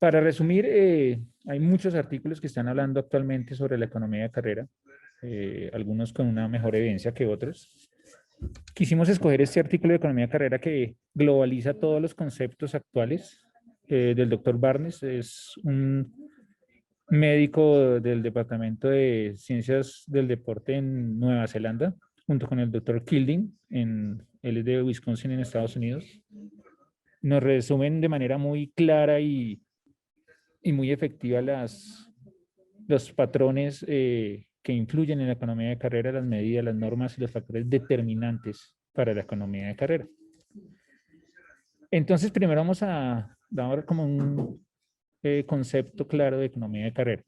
Para resumir, hay muchos artículos que están hablando actualmente sobre la economía de carrera, algunos con una mejor evidencia que otros. Quisimos escoger este artículo de economía de carrera que globaliza todos los conceptos actuales del doctor Barnes. Es un médico del Departamento de Ciencias del Deporte en Nueva Zelanda, junto con el doctor Kilding, él es de Wisconsin en Estados Unidos. Nos resumen de manera muy clara y muy efectiva los patrones que influyen en la economía de carrera, las medidas, las normas y los factores determinantes para la economía de carrera. Entonces, primero vamos a dar como un concepto claro de economía de carrera.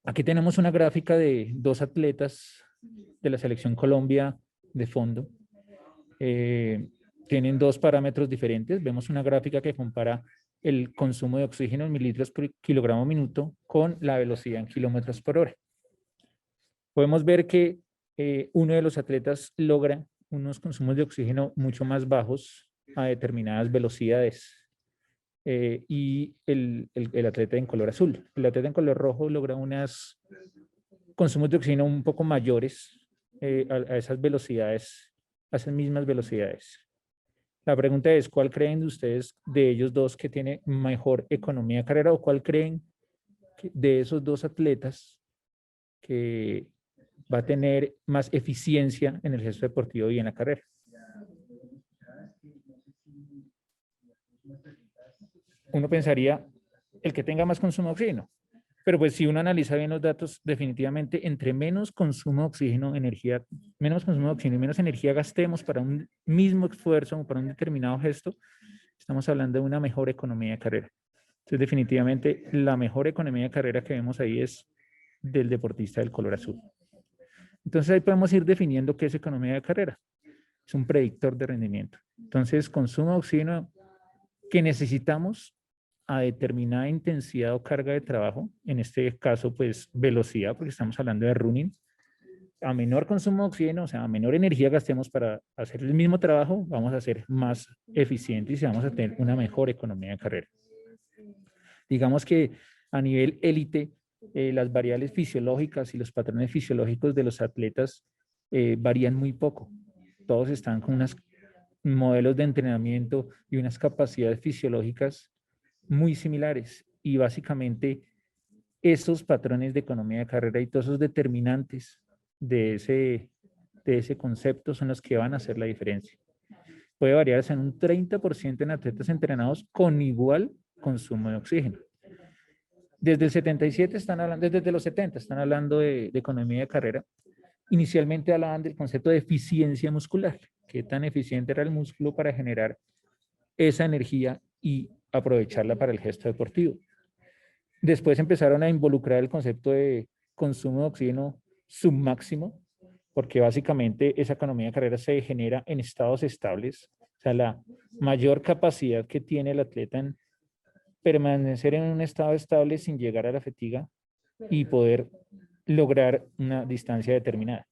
Aquí tenemos una gráfica de dos atletas de la selección Colombia de fondo. Tienen dos parámetros diferentes. Vemos una gráfica que compara el consumo de oxígeno en mililitros por kilogramo minuto con la velocidad en kilómetros por hora. Podemos ver que uno de los atletas logra unos consumos de oxígeno mucho más bajos a determinadas velocidades y el atleta en color azul. El atleta en color rojo logra unos consumos de oxígeno un poco mayores a esas velocidades, a esas mismas velocidades. La pregunta es, ¿cuál creen ustedes de ellos dos que tiene mejor economía de carrera o cuál creen de esos dos atletas que va a tener más eficiencia en el gesto deportivo y en la carrera? Uno pensaría el que tenga más consumo de oxígeno, pero pues si uno analiza bien los datos, definitivamente entre menos consumo de oxígeno, menos consumo de oxígeno y menos energía gastemos para un mismo esfuerzo o para un determinado gesto, estamos hablando de una mejor economía de carrera. Entonces, definitivamente, la mejor economía de carrera que vemos ahí es del deportista del color azul. Entonces, ahí podemos ir definiendo qué es economía de carrera. Es un predictor de rendimiento. Entonces, consumo de oxígeno que necesitamos a determinada intensidad o carga de trabajo, en este caso, pues, velocidad, porque estamos hablando de running. A menor consumo de oxígeno, o sea, a menor energía gastemos para hacer el mismo trabajo, vamos a ser más eficientes y vamos a tener una mejor economía de carrera. Digamos que a nivel élite, las variables fisiológicas y los patrones fisiológicos de los atletas varían muy poco. Todos están con unos modelos de entrenamiento y unas capacidades fisiológicas muy similares. Y básicamente esos patrones de economía de carrera y todos esos determinantes de ese concepto son los que van a hacer la diferencia. Puede variarse en un 30% en atletas entrenados con igual consumo de oxígeno. Desde el 77 están hablando, desde los 70 están hablando de economía de carrera. Inicialmente hablaban del concepto de eficiencia muscular, qué tan eficiente era el músculo para generar esa energía y aprovecharla para el gesto deportivo. Después empezaron a involucrar el concepto de consumo de oxígeno submáximo, porque básicamente esa economía de carrera se genera en estados estables, o sea, la mayor capacidad que tiene el atleta en permanecer en un estado estable sin llegar a la fatiga y poder lograr una distancia determinada.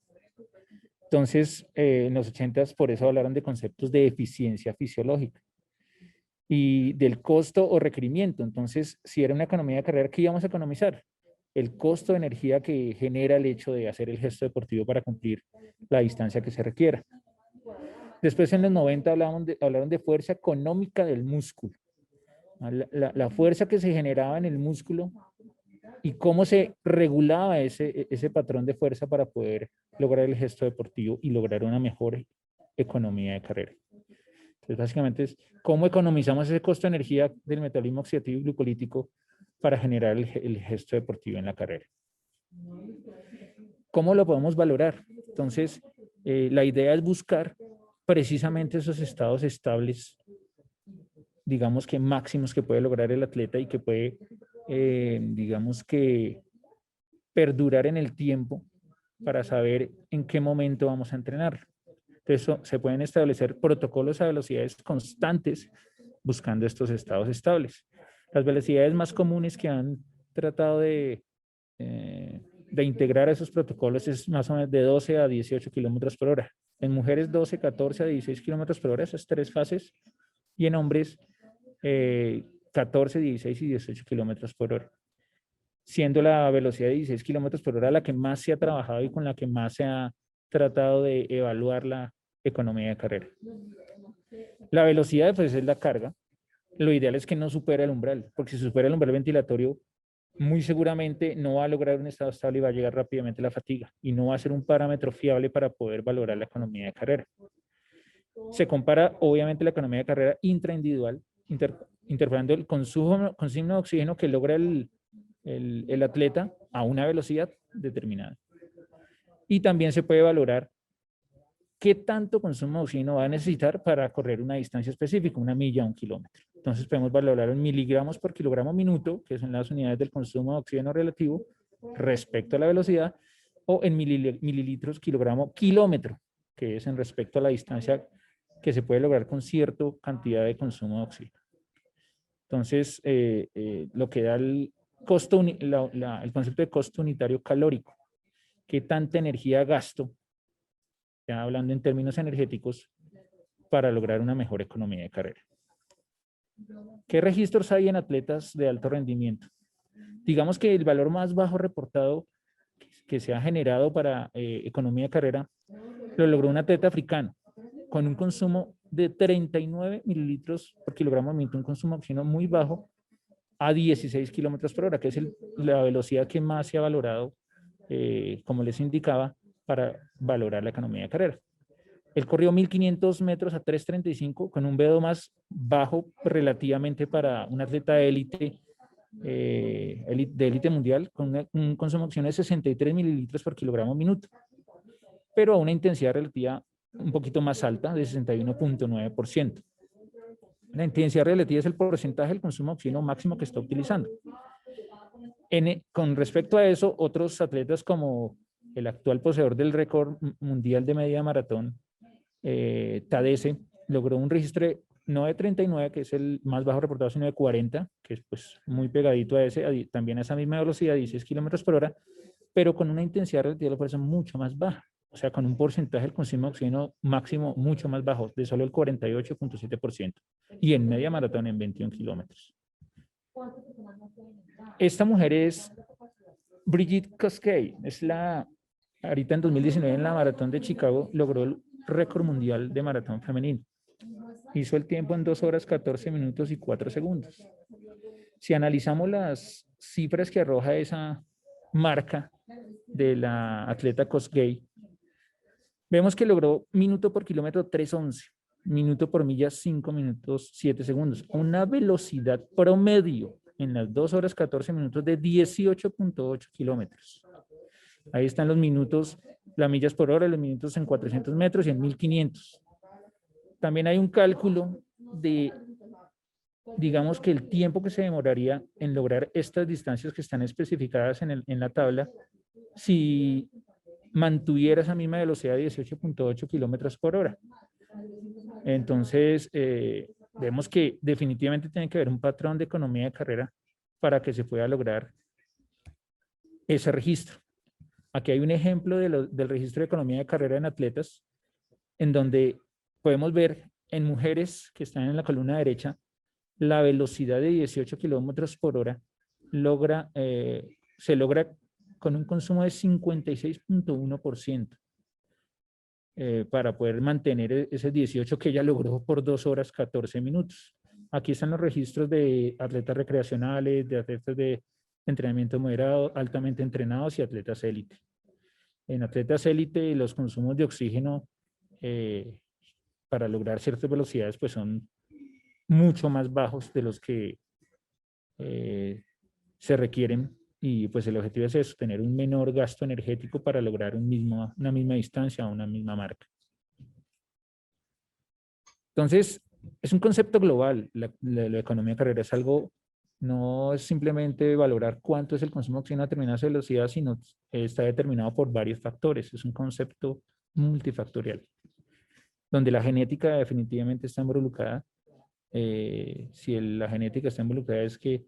Entonces, en los 80s por eso hablaron de conceptos de eficiencia fisiológica y del costo o requerimiento. Entonces, si era una economía de carrera, ¿qué íbamos a economizar? El costo de energía que genera el hecho de hacer el gesto deportivo para cumplir la distancia que se requiera. Después, en los 90 hablaron de fuerza económica del músculo. La fuerza que se generaba en el músculo y cómo se regulaba ese patrón de fuerza para poder lograr el gesto deportivo y lograr una mejor economía de carrera. Entonces, básicamente es cómo economizamos ese costo de energía del metabolismo oxidativo y glucolítico para generar el gesto deportivo en la carrera. ¿Cómo lo podemos valorar? Entonces, la idea es buscar precisamente esos estados estables, digamos que máximos que puede lograr el atleta y que puede, digamos que, perdurar en el tiempo para saber en qué momento vamos a entrenar. Entonces, se pueden establecer protocolos a velocidades constantes buscando estos estados estables. Las velocidades más comunes que han tratado de integrar esos protocolos es más o menos de 12 a 18 kilómetros por hora. En mujeres 12, 14 a 16 kilómetros por hora, esas tres fases. Y en hombres 14, 16 y 18 kilómetros por hora, siendo la velocidad de 16 kilómetros por hora la que más se ha trabajado y con la que más se ha tratado de evaluar la economía de carrera. La velocidad, pues, es la carga. Lo ideal es que no supere el umbral, porque si supera el umbral ventilatorio, muy seguramente no va a lograr un estado estable y va a llegar rápidamente la fatiga y no va a ser un parámetro fiable para poder valorar la economía de carrera. Se compara, obviamente, la economía de carrera intraindividual, interpretando el consumo de oxígeno que logra el atleta a una velocidad determinada. Y también se puede valorar qué tanto consumo de oxígeno va a necesitar para correr una distancia específica, una milla, 1 kilómetro. Entonces podemos valorar en miligramos por kilogramo minuto, que son las unidades del consumo de oxígeno relativo respecto a la velocidad, o en mililitros kilogramo kilómetro, que es en respecto a la distancia que se puede lograr con cierta cantidad de consumo de oxígeno. Entonces, lo que da el concepto de costo unitario calórico, qué tanta energía gasto, ya hablando en términos energéticos, para lograr una mejor economía de carrera. ¿Qué registros hay en atletas de alto rendimiento? Digamos que el valor más bajo reportado que se ha generado para economía de carrera lo logró un atleta africano con un consumo de 39 mililitros por kilogramo de minuto, un consumo de oxígeno muy bajo a 16 kilómetros por hora, que es la velocidad que más se ha valorado, como les indicaba, para valorar la economía de carrera. Él corrió 1500 metros a 3:35 con un VO más bajo relativamente para un atleta de élite, de élite mundial, con un consumo de oxígeno de 63 mililitros por kilogramo minuto, pero a una intensidad relativa un poquito más alta, de 61.9%. La intensidad relativa es el porcentaje del consumo de oxígeno máximo que está utilizando. Con respecto a eso, otros atletas como el actual poseedor del récord mundial de media maratón, Tadese, logró un registro no de 39, que es el más bajo reportado, sino de 40, que es pues muy pegadito a ese, también a esa misma velocidad, 16 kilómetros por hora, pero con una intensidad relativa de la fuerza mucho más baja, o sea, con un porcentaje del consumo de oxígeno máximo mucho más bajo, de solo el 48.7%, y en media maratón en 21 kilómetros. Esta mujer es Brigitte Kosgei, ahorita en 2019 en la maratón de Chicago logró el récord mundial de maratón femenino. Hizo el tiempo en 2 horas 14 minutos y 4 segundos. Si analizamos las cifras que arroja esa marca de la atleta Kosgei, vemos que logró minuto por kilómetro 3:11, minuto por milla 5 minutos 7 segundos, una velocidad promedio en las 2 horas 14 minutos de 18.8 kilómetros. Ahí están los minutos, las millas por hora, los minutos en 400 metros y en 1500. También hay un cálculo de, digamos, que el tiempo que se demoraría en lograr estas distancias que están especificadas en la tabla si mantuviera esa misma velocidad de 18.8 kilómetros por hora. Entonces, vemos que definitivamente tiene que haber un patrón de economía de carrera para que se pueda lograr ese registro. Aquí hay un ejemplo del registro de economía de carrera en atletas, en donde podemos ver en mujeres que están en la columna derecha, la velocidad de 18 kilómetros por hora se logra con un consumo de 56.1%. Para poder mantener ese 18 que ella logró por 2 horas 14 minutos. Aquí están los registros de atletas recreacionales, de atletas de entrenamiento moderado, altamente entrenados y atletas élite. En atletas élite, los consumos de oxígeno para lograr ciertas velocidades pues son mucho más bajos de los que se requieren, y pues el objetivo es eso, tener un menor gasto energético para lograr una misma distancia o una misma marca. Entonces, es un concepto global. La economía de carrera es algo, no es simplemente valorar cuánto es el consumo de oxígeno a determinada velocidad, sino está determinado por varios factores. Es un concepto multifactorial, donde la genética definitivamente está involucrada. Si la genética está involucrada es que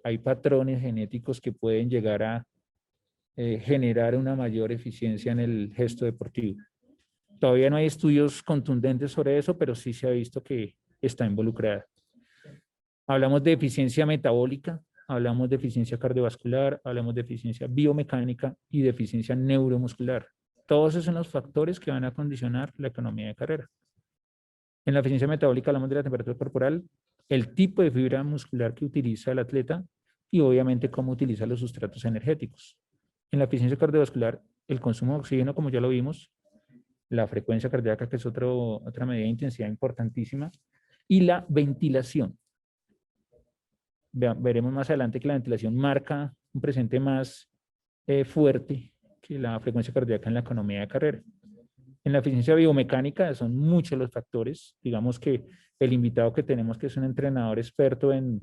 hay patrones genéticos que pueden llegar a generar una mayor eficiencia en el gesto deportivo. Todavía no hay estudios contundentes sobre eso, pero sí se ha visto que está involucrada. Hablamos de eficiencia metabólica, hablamos de eficiencia cardiovascular, hablamos de eficiencia biomecánica y de eficiencia neuromuscular. Todos esos son los factores que van a condicionar la economía de carrera. En la eficiencia metabólica hablamos de la temperatura corporal, el tipo de fibra muscular que utiliza el atleta y obviamente cómo utiliza los sustratos energéticos. En la eficiencia cardiovascular, el consumo de oxígeno, como ya lo vimos, la frecuencia cardíaca, que es otra medida de intensidad importantísima, y la ventilación. Veremos más adelante que la ventilación marca un presente más fuerte que la frecuencia cardíaca en la economía de carrera. En la eficiencia biomecánica son muchos los factores. Digamos que el invitado que tenemos, que es un entrenador experto en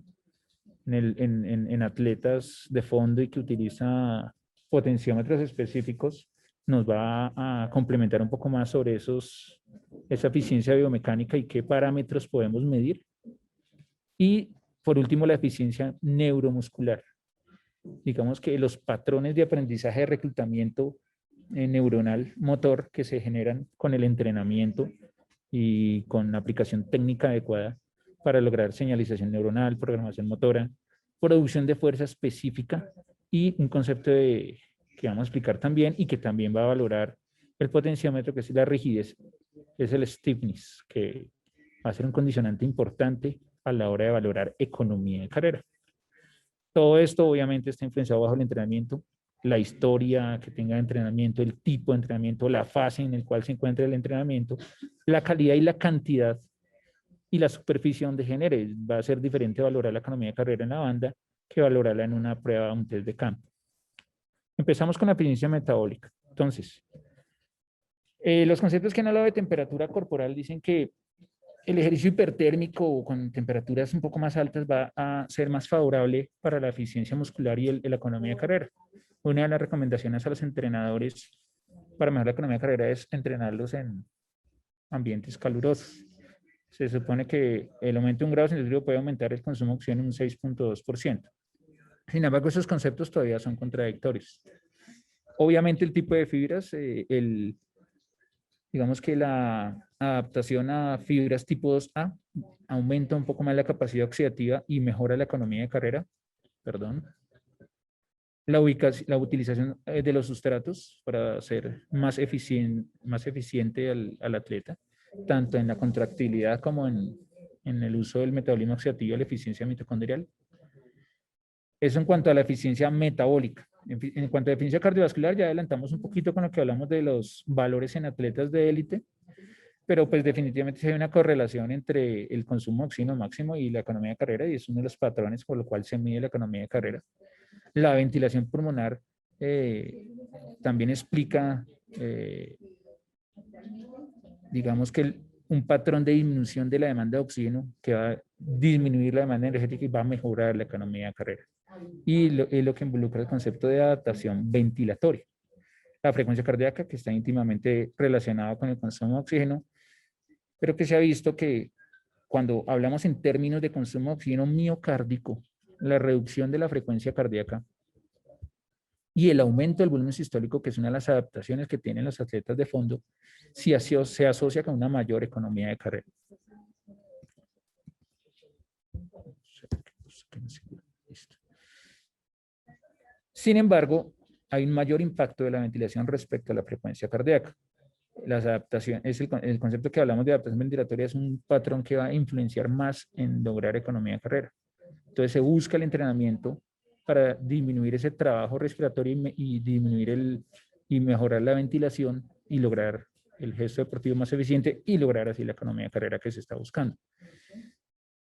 atletas de fondo y que utiliza potenciómetros específicos, nos va a complementar un poco más sobre esa eficiencia biomecánica y qué parámetros podemos medir. Y por último, la eficiencia neuromuscular. Digamos que los patrones de aprendizaje de reclutamiento neuronal motor que se generan con el entrenamiento y con la aplicación técnica adecuada para lograr señalización neuronal, programación motora, producción de fuerza específica y un concepto que vamos a explicar también y que también va a valorar el potenciómetro, que es la rigidez, es el stiffness, que va a ser un condicionante importante a la hora de valorar economía de carrera. Todo esto obviamente está influenciado bajo el entrenamiento, la historia que tenga de entrenamiento, el tipo de entrenamiento, la fase en la cual se encuentra el entrenamiento, la calidad y la cantidad y la superficie donde genere. Va a ser diferente valorar la economía de carrera en la banda que valorarla en una prueba, un test de campo. Empezamos con la eficiencia metabólica. Entonces, los conceptos que han hablado de temperatura corporal dicen que el ejercicio hipertérmico con temperaturas un poco más altas va a ser más favorable para la eficiencia muscular y la economía de carrera. Una de las recomendaciones a los entrenadores para mejorar la economía de carrera es entrenarlos en ambientes calurosos. Se supone que el aumento de 1 grado centígrado puede aumentar el consumo de oxígeno en un 6.2%. Sin embargo, esos conceptos todavía son contradictorios. Obviamente el tipo de fibras, digamos que la adaptación a fibras tipo 2A aumenta un poco más la capacidad oxidativa y mejora la economía de carrera. Perdón. La utilización de los sustratos para hacer más eficiente al atleta, tanto en la contractilidad como en el uso del metabolismo oxidativo y la eficiencia mitocondrial. Eso en cuanto a la eficiencia metabólica. En cuanto a la eficiencia cardiovascular, ya adelantamos un poquito con lo que hablamos de los valores en atletas de élite, pero pues definitivamente hay una correlación entre el consumo de oxígeno máximo y la economía de carrera, y es uno de los patrones por lo cual se mide la economía de carrera. La ventilación pulmonar también explica, digamos que un patrón de disminución de la demanda de oxígeno que va a disminuir la demanda energética y va a mejorar la economía de carrera. Y es lo que involucra el concepto de adaptación ventilatoria. La frecuencia cardíaca, que está íntimamente relacionada con el consumo de oxígeno, pero que se ha visto que cuando hablamos en términos de consumo de oxígeno miocárdico, la reducción de la frecuencia cardíaca y el aumento del volumen sistólico, que es una de las adaptaciones que tienen los atletas de fondo, sí se asocia con una mayor economía de carrera. Sin embargo, hay un mayor impacto de la ventilación respecto a la frecuencia cardíaca. Las adaptaciones, el concepto que hablamos de adaptación ventilatoria es un patrón que va a influenciar más en lograr economía de carrera. Entonces se busca el entrenamiento para disminuir ese trabajo respiratorio y disminuir y mejorar la ventilación y lograr el gesto deportivo más eficiente y lograr así la economía de carrera que se está buscando.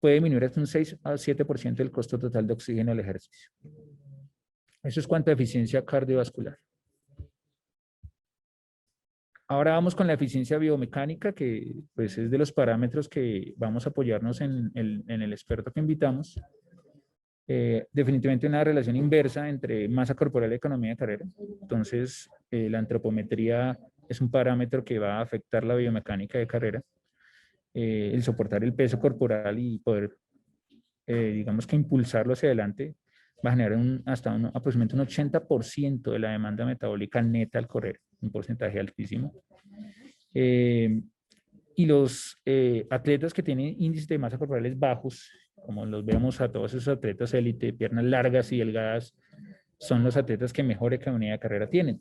Puede disminuir hasta un 6 a 7% del costo total de oxígeno del ejercicio. Eso es cuanto a eficiencia cardiovascular. Ahora vamos con la eficiencia biomecánica, que pues es de los parámetros que vamos a apoyarnos en el experto que invitamos. Definitivamente una relación inversa entre masa corporal y economía de carrera. Entonces, la antropometría es un parámetro que va a afectar la biomecánica de carrera. El soportar el peso corporal y poder, digamos que impulsarlo hacia adelante, va a generar aproximadamente un 80% de la demanda metabólica neta al correr, un porcentaje altísimo. Y los atletas que tienen índices de masa corporales bajos como los vemos a todos esos atletas élite, piernas largas y delgadas, son los atletas que mejor economía de carrera tienen.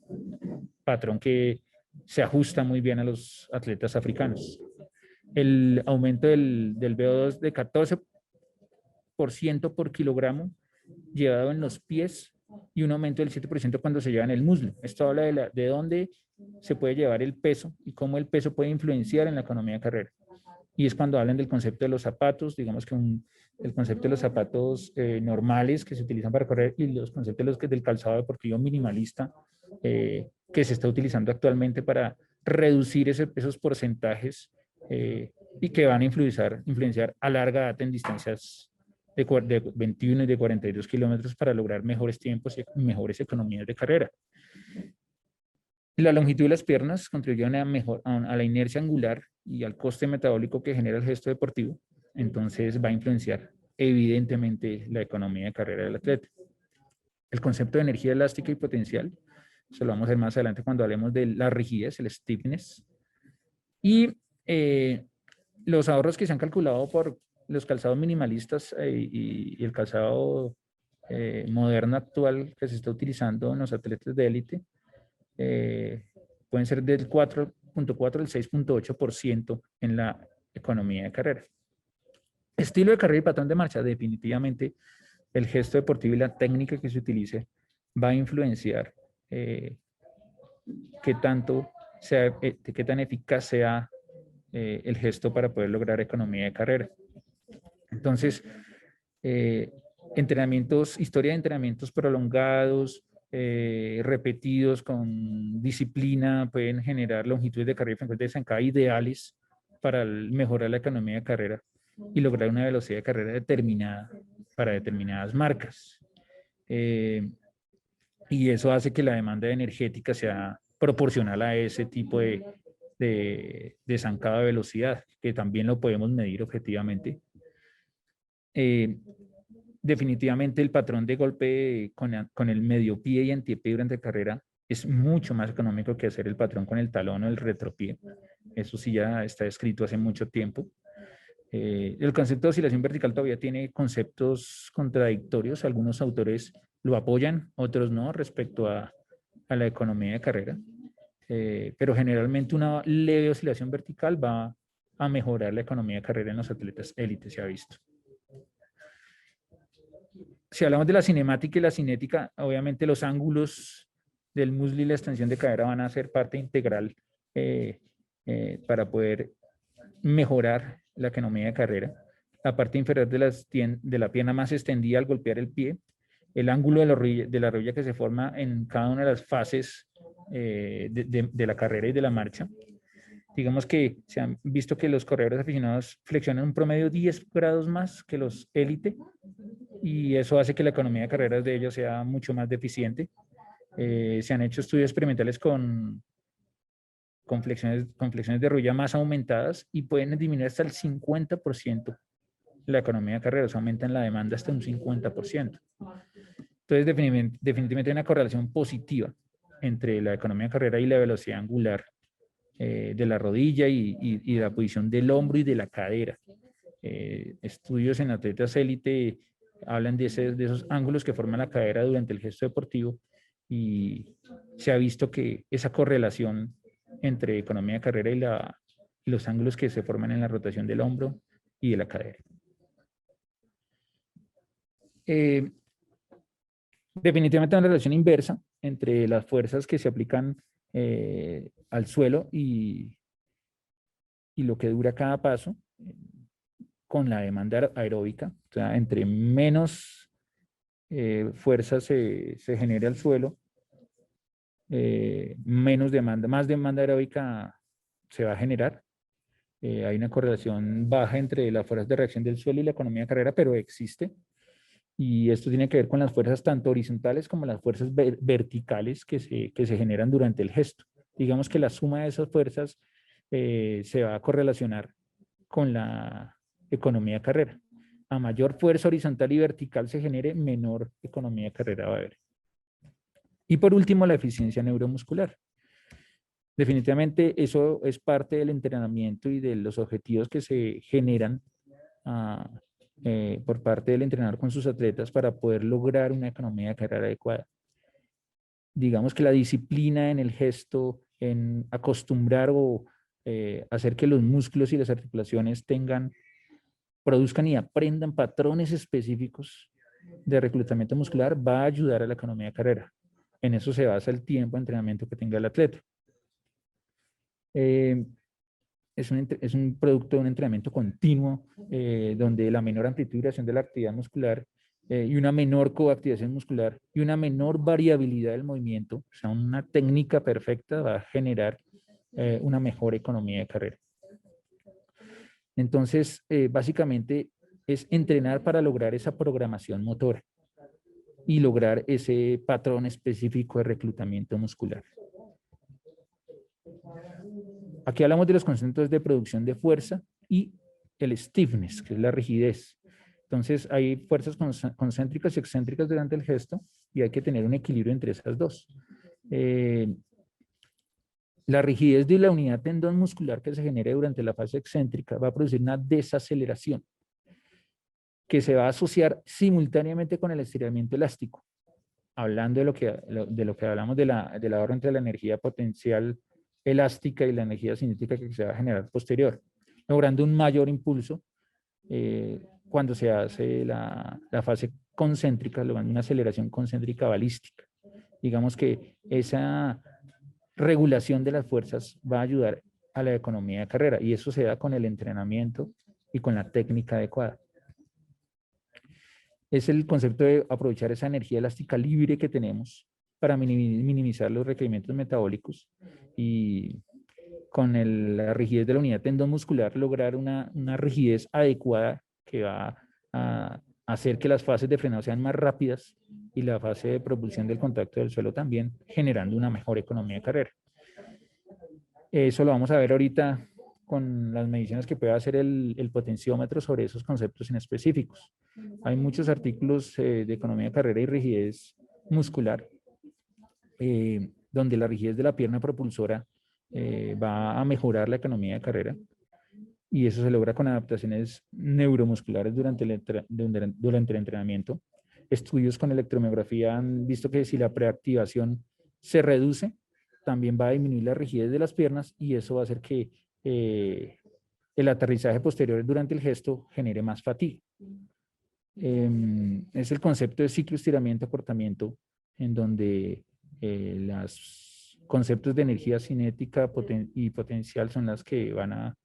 Patrón que se ajusta muy bien a los atletas africanos. El aumento del VO2 de 14% por kilogramo llevado en los pies y un aumento del 7% cuando se lleva en el muslo. Esto habla de dónde se puede llevar el peso y cómo el peso puede influenciar en la economía de carrera. Y es cuando hablan del concepto de los zapatos, digamos que el concepto de los zapatos normales que se utilizan para correr y los conceptos del calzado deportivo minimalista que se está utilizando actualmente para reducir esos porcentajes y que van a influenciar a larga data en distancias de 21 y de 42 kilómetros para lograr mejores tiempos y mejores economías de carrera. La longitud de las piernas contribuye a la inercia angular y al coste metabólico que genera el gesto deportivo, entonces va a influenciar evidentemente la economía de carrera del atleta. El concepto de energía elástica y potencial, eso lo vamos a ver más adelante cuando hablemos de la rigidez, el stiffness, y los ahorros que se han calculado por los calzados minimalistas y el calzado moderno actual que se está utilizando en los atletas de élite, pueden ser del 4.4 al 6.8% en la economía de carrera. Estilo de carrera y patrón de marcha, definitivamente el gesto deportivo y la técnica que se utilice va a influenciar qué tan eficaz sea el gesto para poder lograr economía de carrera. Entonces, historia de entrenamientos prolongados, repetidos con disciplina, pueden generar longitudes de carrera y frecuencia de zancada ideales para mejorar la economía de carrera y lograr una velocidad de carrera determinada para determinadas marcas. Y eso hace que la demanda energética sea proporcional a ese tipo de zancada de velocidad, que también lo podemos medir objetivamente. Definitivamente el patrón de golpe con el medio pie y antepié durante carrera es mucho más económico que hacer el patrón con el talón o el retropié. Eso sí ya está escrito hace mucho tiempo. El concepto de oscilación vertical todavía tiene conceptos contradictorios. Algunos autores lo apoyan, otros no, respecto a la economía de carrera. Pero generalmente una leve oscilación vertical va a mejorar la economía de carrera en los atletas élite, se ha visto. Si hablamos de la cinemática y la cinética, obviamente los ángulos del muslo y la extensión de cadera van a ser parte integral para poder mejorar la economía de carrera. La parte inferior de la pierna más extendida al golpear el pie, el ángulo de la rodilla que se forma en cada una de las fases de la carrera y de la marcha. Digamos que se han visto que los corredores aficionados flexionan un promedio 10 grados más que los élite y eso hace que la economía de carreras de ellos sea mucho más deficiente. Se han hecho estudios experimentales con flexiones de rodilla más aumentadas y pueden disminuir hasta el 50% la economía de carreras, aumentan la demanda hasta un 50%. Entonces, definitivamente hay una correlación positiva entre la economía de carrera y la velocidad angular de la rodilla y la posición del hombro y de la cadera. Estudios en atletas élite hablan de esos ángulos que forman la cadera durante el gesto deportivo y se ha visto que esa correlación entre economía de carrera y los ángulos que se forman en la rotación del hombro y de la cadera. Definitivamente hay una relación inversa entre las fuerzas que se aplican al suelo y lo que dura cada paso con la demanda aeróbica. O sea, entre menos fuerza se genere al suelo, más demanda aeróbica se va a generar. Hay una correlación baja entre las fuerzas de reacción del suelo y la economía de carrera, pero existe. Y esto tiene que ver con las fuerzas tanto horizontales como las fuerzas verticales que se generan durante el gesto. Digamos que la suma de esas fuerzas se va a correlacionar con la economía de carrera. A mayor fuerza horizontal y vertical se genere, menor economía de carrera va a haber. Y por último, la eficiencia neuromuscular. Definitivamente eso es parte del entrenamiento y de los objetivos que se generan por parte del entrenador con sus atletas para poder lograr una economía de carrera adecuada. Digamos que la disciplina en el gesto, en acostumbrar o hacer que los músculos y las articulaciones produzcan y aprendan patrones específicos de reclutamiento muscular, va a ayudar a la economía de carrera. En eso se basa el tiempo de entrenamiento que tenga el atleta. Es un producto de un entrenamiento continuo, donde la menor amplitud y duración de la actividad muscular y una menor coactivación muscular y una menor variabilidad del movimiento, o sea, una técnica perfecta va a generar una mejor economía de carrera. Entonces, básicamente es entrenar para lograr esa programación motora y lograr ese patrón específico de reclutamiento muscular. Aquí hablamos de los conceptos de producción de fuerza y el stiffness, que es la rigidez. Entonces, hay fuerzas concéntricas y excéntricas durante el gesto y hay que tener un equilibrio entre esas dos. La rigidez de la unidad tendón muscular que se genera durante la fase excéntrica va a producir una desaceleración que se va a asociar simultáneamente con el estiramiento elástico. Hablando de lo que hablamos de la ahorro entre la energía potencial elástica y la energía cinética que se va a generar posterior, logrando un mayor impulso cuando se hace la fase concéntrica, logrando una aceleración concéntrica balística. Digamos que esa regulación de las fuerzas va a ayudar a la economía de carrera y eso se da con el entrenamiento y con la técnica adecuada. Es el concepto de aprovechar esa energía elástica libre que tenemos para minimizar los requerimientos metabólicos y con la rigidez de la unidad tendón muscular lograr una rigidez adecuada que va a hacer que las fases de frenado sean más rápidas y la fase de propulsión del contacto del suelo también, generando una mejor economía de carrera. Eso lo vamos a ver ahorita con las mediciones que puede hacer el potenciómetro sobre esos conceptos en específicos. Hay muchos artículos de economía de carrera y rigidez muscular, donde la rigidez de la pierna propulsora va a mejorar la economía de carrera y eso se logra con adaptaciones neuromusculares durante el entrenamiento. Estudios con electromiografía han visto que si la preactivación se reduce, también va a disminuir la rigidez de las piernas y eso va a hacer que el aterrizaje posterior durante el gesto genere más fatiga. Es el concepto de ciclo estiramiento-acortamiento, en donde los conceptos de energía cinética y potencial son las que van a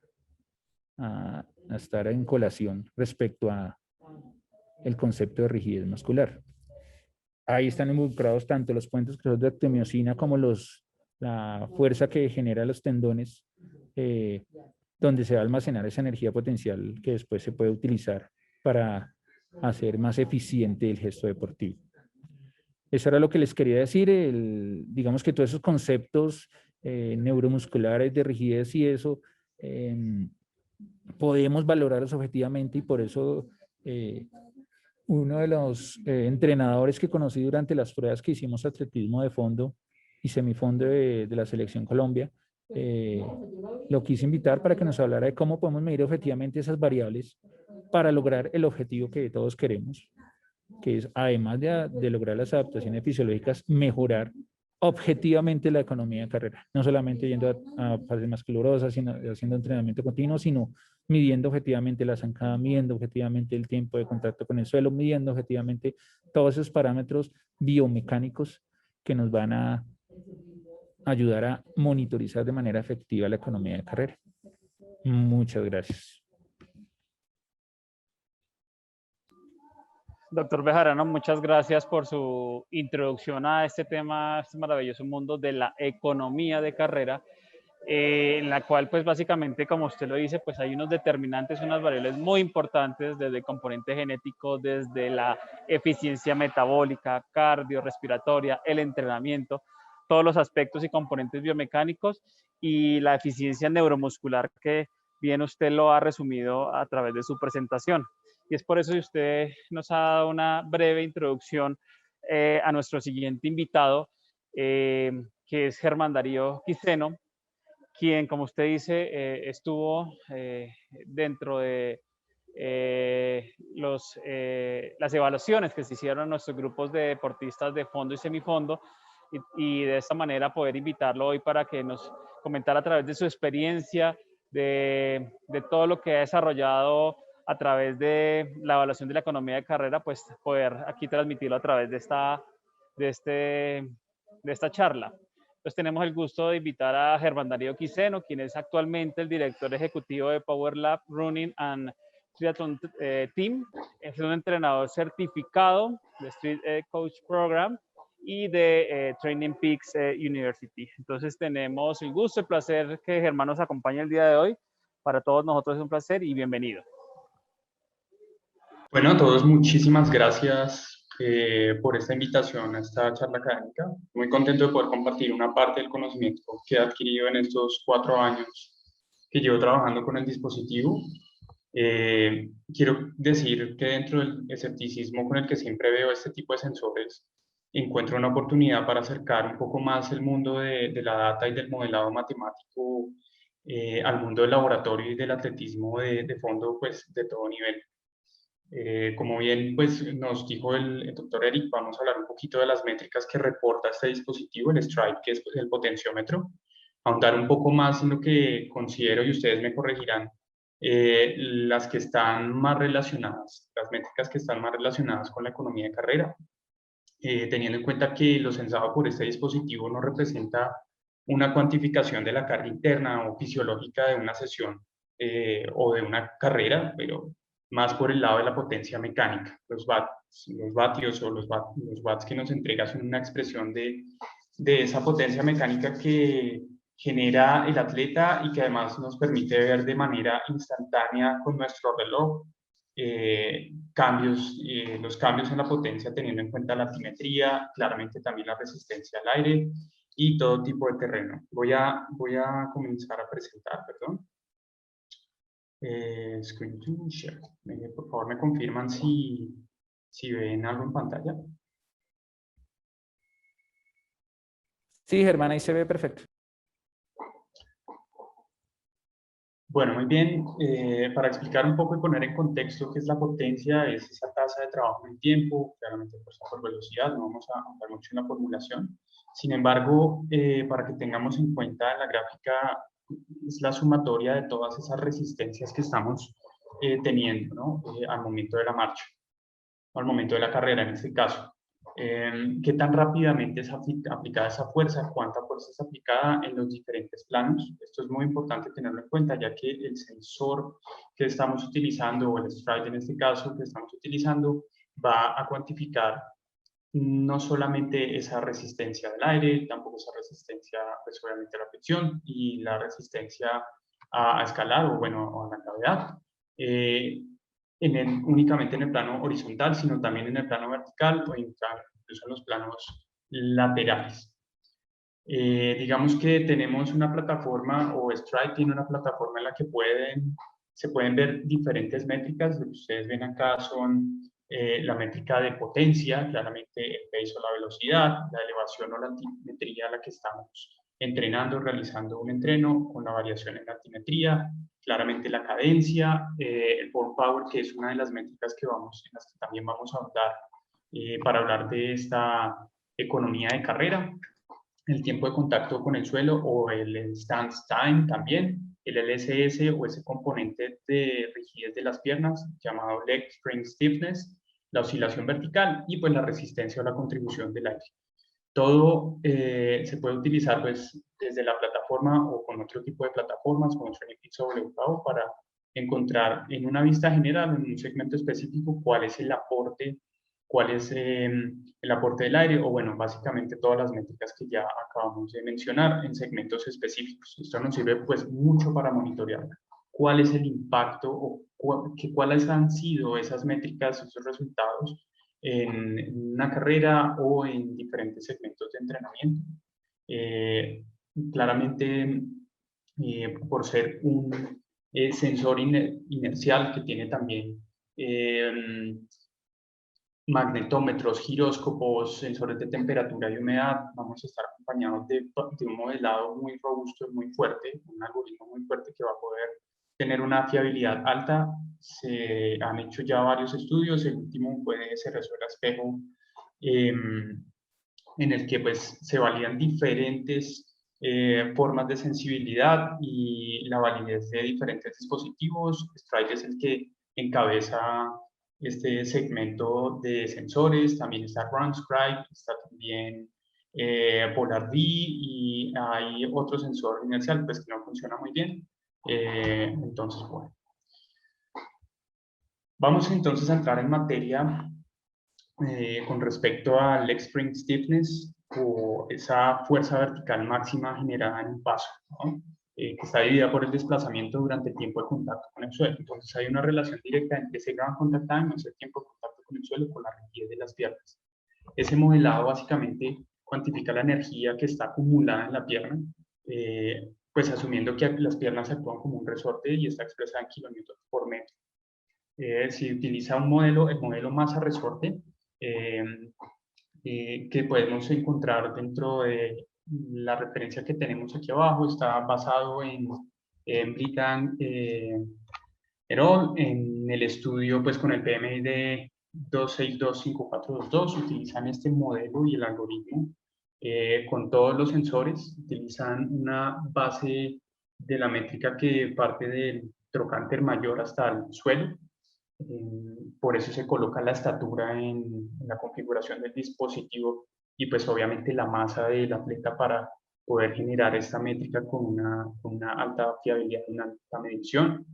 estar en colación respecto a el concepto de rigidez muscular. Ahí están involucrados tanto los puentes cruzados de actomiosina como la fuerza que genera los tendones, donde se va a almacenar esa energía potencial que después se puede utilizar para hacer más eficiente el gesto deportivo. Eso era lo que les quería decir. Digamos que todos esos conceptos neuromusculares de rigidez y eso, podemos valorarlos objetivamente y por eso uno de los entrenadores que conocí durante las pruebas que hicimos atletismo de fondo y semifondo de la Selección Colombia, lo quise invitar para que nos hablara de cómo podemos medir objetivamente esas variables para lograr el objetivo que todos queremos, que es, además de lograr las adaptaciones fisiológicas, mejorar objetivamente la economía de carrera, no solamente yendo a fases más calurosas, sino haciendo entrenamiento continuo, sino midiendo objetivamente la zancada, midiendo objetivamente el tiempo de contacto con el suelo, midiendo objetivamente todos esos parámetros biomecánicos que nos van a ayudar a monitorizar de manera efectiva la economía de carrera. Muchas gracias. Doctor Bejarano, muchas gracias por su introducción a este tema, este maravilloso mundo de la economía de carrera, en la cual pues básicamente, como usted lo dice, pues hay unos determinantes, unas variables muy importantes desde el componente genético, desde la eficiencia metabólica, cardiorrespiratoria, el entrenamiento, todos los aspectos y componentes biomecánicos y la eficiencia neuromuscular que bien usted lo ha resumido a través de su presentación. Y es por eso que usted nos ha dado una breve introducción a nuestro siguiente invitado, que es Germán Darío Quiseno, quien, como usted dice, estuvo dentro de las evaluaciones que se hicieron en nuestros grupos de deportistas de fondo y semifondo, y de esta manera poder invitarlo hoy para que nos comentara a través de su experiencia, de todo lo que ha desarrollado a través de la evaluación de la economía de carrera, pues poder aquí transmitirlo a través de esta charla. Entonces tenemos el gusto de invitar a Germán Darío Quiseno, quien es actualmente el director ejecutivo de Power Lab Running and Triathlon Team. Es un entrenador certificado de Street Coach Program y de Training Peaks University. Entonces tenemos el gusto, el placer que Germán nos acompañe el día de hoy. Para todos nosotros es un placer y bienvenido. Bueno, a todos muchísimas gracias por esta invitación a esta charla académica. Muy contento de poder compartir una parte del conocimiento que he adquirido en estos 4 años que llevo trabajando con el dispositivo. Quiero decir que dentro del escepticismo con el que siempre veo este tipo de sensores, encuentro una oportunidad para acercar un poco más el mundo de la data y del modelado matemático al mundo del laboratorio y del atletismo de fondo, pues de todo nivel. Como bien pues, nos dijo el doctor Eric, vamos a hablar un poquito de las métricas que reporta este dispositivo, el Stride, que es el potenciómetro, ahondar un poco más en lo que considero, y ustedes me corregirán, las que están más relacionadas, las métricas que están más relacionadas con la economía de carrera, teniendo en cuenta que lo censado por este dispositivo no representa una cuantificación de la carga interna o fisiológica de una sesión o de una carrera, pero más por el lado de la potencia mecánica. Los vatios o los watts que nos entrega son una expresión de esa potencia mecánica que genera el atleta y que además nos permite ver de manera instantánea con nuestro reloj los cambios en la potencia teniendo en cuenta la altimetría, claramente también la resistencia al aire y todo tipo de terreno. Voy a comenzar a presentar, perdón. Screen to share. Por favor, me confirman si ven algo en pantalla. Sí, Germán, ahí se ve perfecto. Bueno, muy bien. Para explicar un poco y poner en contexto qué es la potencia, es esa tasa de trabajo en tiempo, claramente por velocidad, no vamos a hablar mucho en la formulación. Sin embargo, para que tengamos en cuenta la gráfica, es la sumatoria de todas esas resistencias que estamos teniendo, ¿no? Al momento de la marcha, al momento de la carrera en este caso. ¿Qué tan rápidamente es aplicada esa fuerza? ¿Cuánta fuerza es aplicada en los diferentes planos? Esto es muy importante tenerlo en cuenta, ya que el sensor que estamos utilizando, o el Stride en este caso que estamos utilizando, va a cuantificar no solamente esa resistencia del aire, tampoco esa resistencia, pues obviamente a la fricción y la resistencia a escalar o bueno, a la gravedad. Únicamente en el plano horizontal, sino también en el plano vertical o incluso en los planos laterales. Digamos que tenemos una plataforma, o Stride tiene una plataforma en la que se pueden ver diferentes métricas. Lo que ustedes ven acá son la métrica de potencia, claramente el peso o la velocidad, la elevación o la altimetría a la que estamos entrenando, realizando un entreno, con la variación en la altimetría, claramente la cadencia, el burn power, que es una de las métricas en las que también vamos a hablar para hablar de esta economía de carrera, el tiempo de contacto con el suelo o el stance time también, el LSS o ese componente de rigidez de las piernas llamado leg spring stiffness, la oscilación vertical y pues la resistencia o la contribución del aire. Todo se puede utilizar pues desde la plataforma o con otro tipo de plataformas como TrainingPeaks o WPAO para encontrar en una vista general, en un segmento específico, cuál es el aporte del aire o bueno, básicamente todas las métricas que ya acabamos de mencionar en segmentos específicos. Esto nos sirve pues mucho para monitorear cuál es el impacto o cuáles han sido esas métricas, esos resultados en una carrera o en diferentes segmentos de entrenamiento. Claramente, por ser un sensor inercial que tiene también magnetómetros, giróscopos, sensores de temperatura y humedad, vamos a estar acompañados de un modelado muy robusto y muy fuerte, un algoritmo muy fuerte que va a poder tener una fiabilidad alta. Se han hecho ya varios estudios, el último fue de Cerezuela Espejo, en el que pues se validan diferentes formas de sensibilidad y la validez de diferentes dispositivos. Stride es el que encabeza este segmento de sensores, también está GroundScribe, está también PolarD, y hay otro sensor inercial pues que no funciona muy bien. Entonces, bueno. Vamos entonces a entrar en materia con respecto al leg spring stiffness, o esa fuerza vertical máxima generada en un paso, ¿no? Que está dividida por el desplazamiento durante el tiempo de contacto con el suelo. Entonces hay una relación directa entre ese ground contact time, ese tiempo de contacto con el suelo, con la rigidez de las piernas. Ese modelado básicamente cuantifica la energía que está acumulada en la pierna, pues asumiendo que las piernas actúan como un resorte y está expresada en kilómetros por metro. Si utiliza un modelo, el modelo masa resorte, que podemos encontrar dentro de la referencia que tenemos aquí abajo, está basado en Britan et al. En el estudio pues con el PMI de 2625422 utilizan este modelo y el algoritmo con todos los sensores, utilizan una base de la métrica que parte del trocánter mayor hasta el suelo. Por eso se coloca la estatura en la configuración del dispositivo y pues obviamente la masa del atleta para poder generar esta métrica con una alta fiabilidad, una alta medición.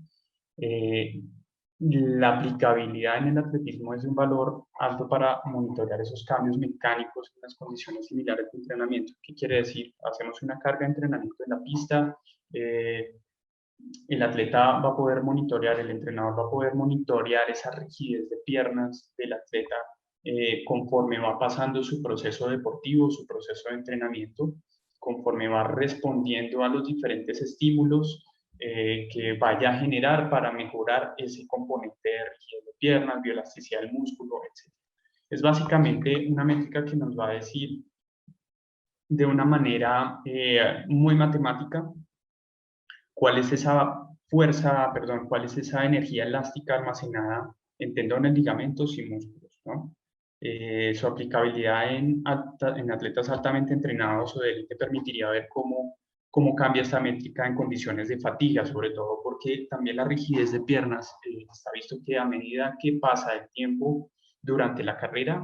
La aplicabilidad en el atletismo es un valor alto para monitorear esos cambios mecánicos en las condiciones similares de entrenamiento. ¿Qué quiere decir? Hacemos una carga de entrenamiento en la pista, el atleta va a poder monitorear, el entrenador va a poder monitorear esa rigidez de piernas del atleta conforme va pasando su proceso deportivo, su proceso de entrenamiento, conforme va respondiendo a los diferentes estímulos que vaya a generar para mejorar ese componente de rigidez de piernas, bioelasticidad del músculo, etc. Es básicamente una métrica que nos va a decir de una manera muy matemática cuál es esa fuerza, perdón, cuál es esa energía elástica almacenada en tendones, ligamentos y músculos, ¿no? Su aplicabilidad en atletas altamente entrenados o de élite permitiría ver cómo cambia esta métrica en condiciones de fatiga, sobre todo porque también la rigidez de piernas, está visto que a medida que pasa el tiempo durante la carrera,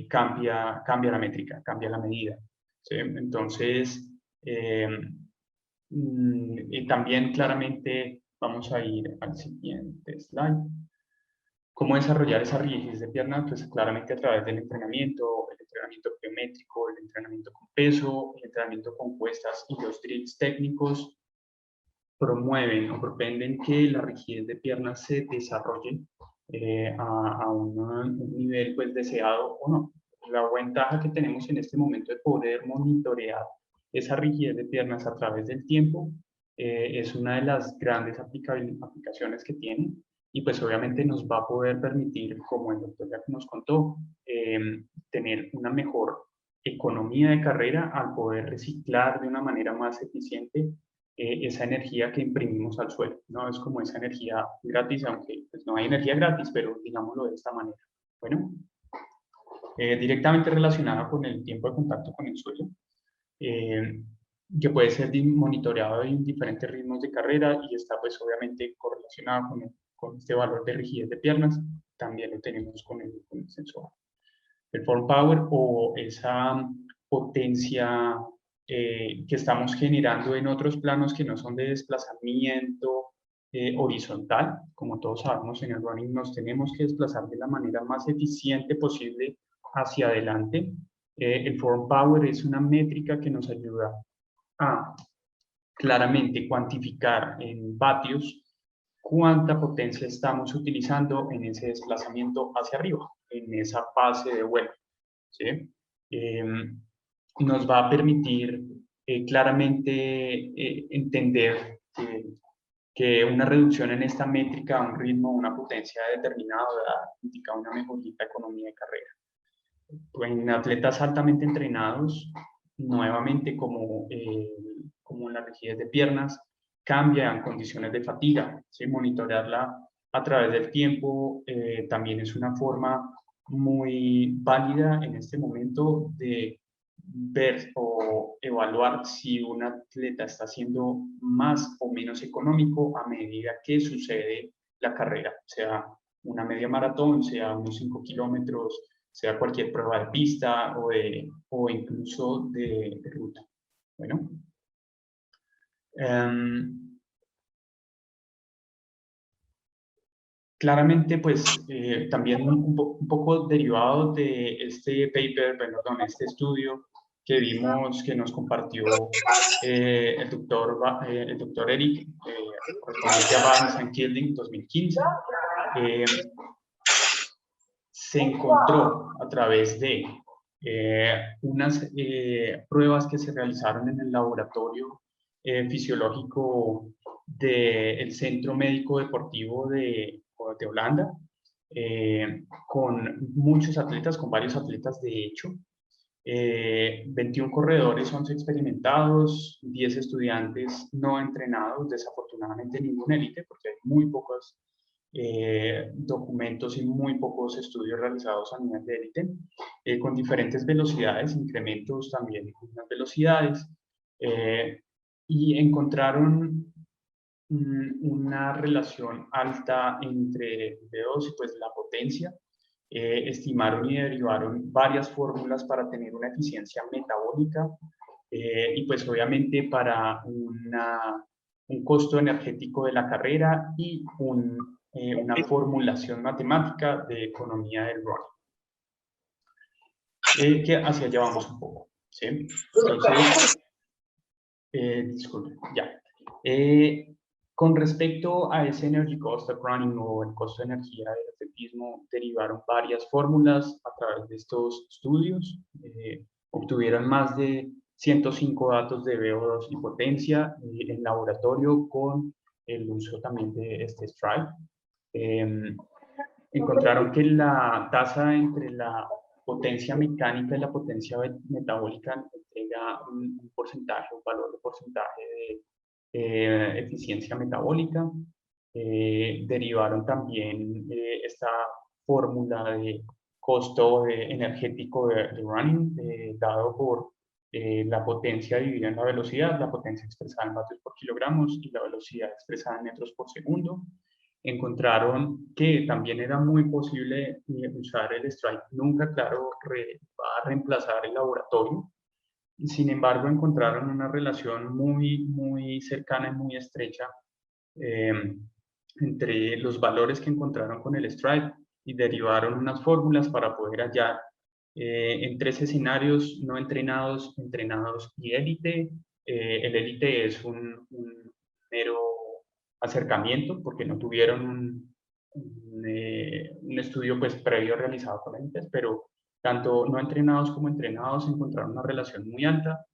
cambia la métrica, cambia la medida, ¿sí? Entonces, y también claramente vamos a ir al siguiente slide. ¿Cómo desarrollar esa rigidez de pierna? Pues claramente a través del entrenamiento, el entrenamiento pliométrico, el entrenamiento con peso, el entrenamiento con cuestas y los drills técnicos promueven o propenden que la rigidez de piernas se desarrolle a un nivel pues deseado o no. La ventaja que tenemos en este momento de poder monitorear esa rigidez de piernas a través del tiempo es una de las grandes aplicaciones que tiene, y pues obviamente nos va a poder permitir, como el doctor ya nos contó, tener una mejor economía de carrera al poder reciclar de una manera más eficiente esa energía que imprimimos al suelo, ¿no? Es como esa energía gratis, aunque pues, no hay energía gratis, pero digámoslo de esta manera. Bueno, directamente relacionada con el tiempo de contacto con el suelo, que puede ser monitoreado en diferentes ritmos de carrera y está pues obviamente correlacionado con este valor de rigidez de piernas, también lo tenemos con el sensor. El form power, o esa potencia que estamos generando en otros planos que no son de desplazamiento horizontal. Como todos sabemos, en el running nos tenemos que desplazar de la manera más eficiente posible hacia adelante. El form power es una métrica que nos ayuda a claramente cuantificar en vatios cuánta potencia estamos utilizando en ese desplazamiento hacia arriba, en esa fase de vuelo, ¿sí? Nos va a permitir claramente entender que una reducción en esta métrica a un ritmo, una potencia determinada, indica una mejorita economía de carrera. En atletas altamente entrenados, nuevamente como la rigidez de piernas, cambia en condiciones de fatiga. ¿Sí? Monitorearla a través del tiempo también es una forma muy válida en este momento de ver o evaluar si un atleta está siendo más o menos económico a medida que sucede la carrera, sea una media maratón, sea unos 5 kilómetros, sea cualquier prueba de pista o incluso de ruta. Bueno. Claramente, pues también un poco derivado de este paper, perdón, este estudio que vimos que nos compartió el doctor Eric, correspondiente a Barnes and Kilding 2015, se encontró a través de unas pruebas que se realizaron en el laboratorio fisiológico del Centro Médico Deportivo de Holanda, con muchos atletas, con varios atletas de hecho, 21 corredores, 11 experimentados, 10 estudiantes no entrenados, desafortunadamente ningún élite, porque hay muy pocos documentos y muy pocos estudios realizados a nivel de élite, con diferentes velocidades, incrementos también en las velocidades, y encontraron una relación alta entre V2 y pues la potencia. Estimaron y derivaron varias fórmulas para tener una eficiencia metabólica y pues obviamente para un costo energético de la carrera y una formulación matemática de economía del running. Que hacia allá vamos un poco. ¿Sí? Entonces, disculpe, ya. Con respecto a ese energy cost of running o el costo de energía del atletismo, derivaron varias fórmulas a través de estos estudios. Obtuvieron más de 105 datos de VO2 y potencia en laboratorio con el uso también de este Stride. Encontraron que la tasa entre la potencia mecánica y la potencia metabólica entrega un porcentaje, un valor de porcentaje de eficiencia metabólica. Derivaron también esta fórmula de costo energético de running, dado por la potencia dividida en la velocidad, la potencia expresada en vatios por kilogramos y la velocidad expresada en metros por segundo. Encontraron que también era muy posible usar el Stride. Nunca, claro, va a reemplazar el laboratorio. Sin embargo, encontraron una relación muy cercana y muy estrecha entre los valores que encontraron con el Stride y derivaron unas fórmulas para poder hallar en 3 escenarios: no entrenados, entrenados y élite. El élite es un mero acercamiento porque no tuvieron un estudio pues previo realizado con élites, pero tanto no entrenados como entrenados encontraron una relación muy alta